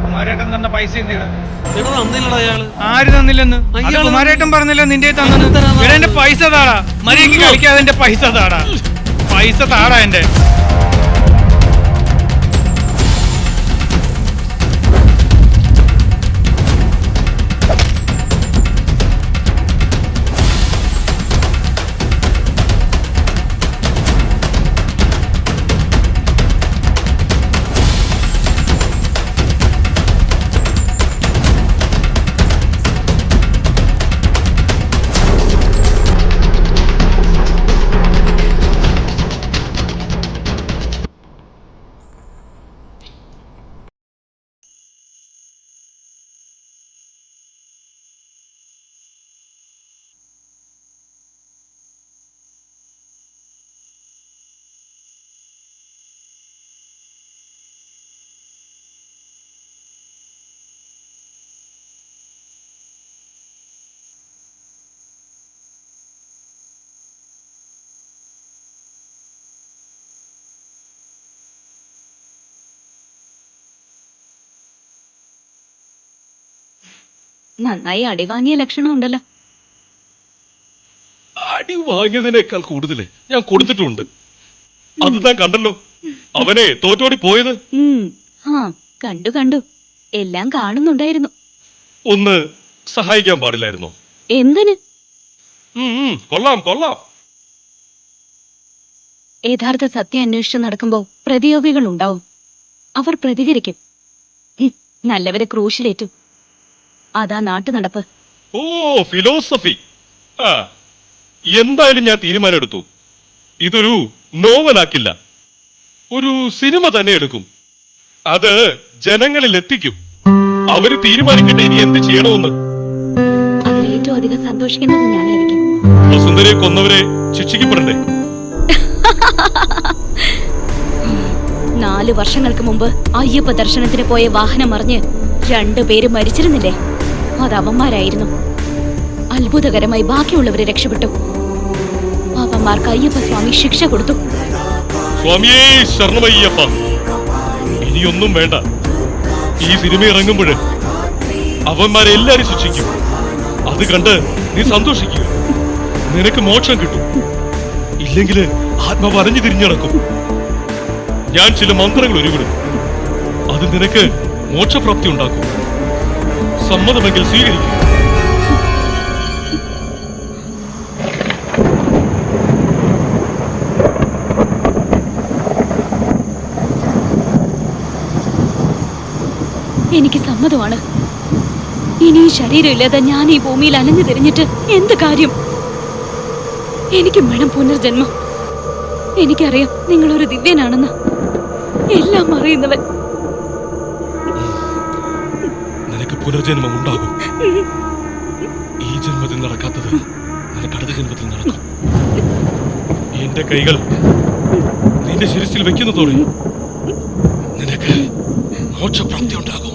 കുമാരേട്ടൻ തന്ന പൈസ ആര് തന്നില്ലെന്ന് അത് കുമാരേട്ടൻ പറഞ്ഞല്ലോ നിന്റെ തന്നെന്ന്. എന്റെ പൈസ താടാ, മര്യാദയ്ക്ക് കളിക്കാതെ എന്റെ പൈസ താടാ, പൈസ താടാ എന്റെ. നന്നായി അടി വാങ്ങിയ ലക്ഷണം ഉണ്ടല്ലോ. അടി വാങ്ങിയതിനേക്കാൾ കൂടുതൽ ഞാൻ കൊടുത്തിട്ടുണ്ട്. അത് താൻ കണ്ടല്ലോ, അവനെ തോറ്റോടി പോയത്. കണ്ടു കണ്ടു, എല്ലാം കാണുന്നുണ്ടായിരുന്നു. ഒന്ന് സഹായിക്കാൻ പാടില്ലായിരുന്നോ? എന്തിന്? കൊള്ളാം കൊള്ളാം. യഥാർത്ഥ സത്യം അന്വേഷിച്ച് നടക്കുമ്പോ പ്രതിയോഗികൾ ഉണ്ടാവും. അവർ പ്രതികരിക്കും. നല്ലവരെ ക്രൂശിലേറ്റും. അതാ നാട്ടു നടപ്പ്. ഓ ഫിലോസഫി. എന്തായാലും ഞാൻ തീരുമാനം എടുത്തു. ഇതൊരു നോവലാക്കില്ല, ഒരു സിനിമ തന്നെ എടുക്കും. അത് ജനങ്ങളിൽ എത്തിക്കും. അവര് തീരുമാനിക്കട്ടെ ഇനി എന്ത് ചെയ്യണമെന്ന്. അതിൽ ഏറ്റവും അധികം സന്തോഷിക്കുന്നത് ഞാനായിരിക്കും. വസുന്ധരയെ കൊന്നവരെ ശിക്ഷിക്കപ്പെടണ്ടേ? 4 വർഷങ്ങൾക്ക് മുമ്പ് അയ്യപ്പ ദർശനത്തിന് പോയ വാഹനം മറിഞ്ഞ് 2 പേര് മരിച്ചിരുന്നില്ലേ? അത് അവന്മാരായിരുന്നു. അത്ഭുതകരമായി ബാക്കിയുള്ളവരെ രക്ഷപ്പെട്ടു. അവന്മാർക്ക് അയ്യപ്പ സ്വാമി ശിക്ഷ കൊടുത്തു. സ്വാമിയേ ശരണമയ്യപ്പ. ഇനിയൊന്നും വേണ്ട. ഈ സിനിമ ഇറങ്ങുമ്പോൾ അവന്മാരെ എല്ലാരും ശിക്ഷിക്കും. അത് കണ്ട് നീ സന്തോഷിക്കുക. നിനക്ക് മോക്ഷം കിട്ടും. ഇല്ലെങ്കിൽ ആത്മാവ് അരഞ്ഞു തിരിഞ്ഞടക്കും. ഞാൻ ചില മന്ത്രങ്ങൾ ഒരുവിടും. അത് നിനക്ക് മോക്ഷപ്രാപ്തി ഉണ്ടാക്കും. സമ്മതമെങ്കിൽ സ്വീകരിക്കും. എനിക്ക് സമ്മതമാണ്. ഇനി ഈ ശരീരമില്ലാതെ ഞാൻ ഈ ഭൂമിയിൽ അലഞ്ഞു തിരിഞ്ഞിട്ട് എന്ത് കാര്യം? എനിക്കും വേണം പുനർജന്മം. എനിക്കറിയാം നിങ്ങളൊരു ദിവ്യനാണെന്ന്. എല്ലാം അറിയുന്നവൻ. നിനക്ക് പുനർജന്മം ഉണ്ടാകും. ഈ ജന്മത്തിൽ നടക്കാത്തത് നിനക്ക് അടുത്ത ജന്മത്തിൽ നടക്കും. എന്റെ കൈകൾ നിന്റെ ശിരസിൽ വെക്കുന്നതോടെ നിനക്ക് മോക്ഷപ്രാപ്തി ഉണ്ടാകും.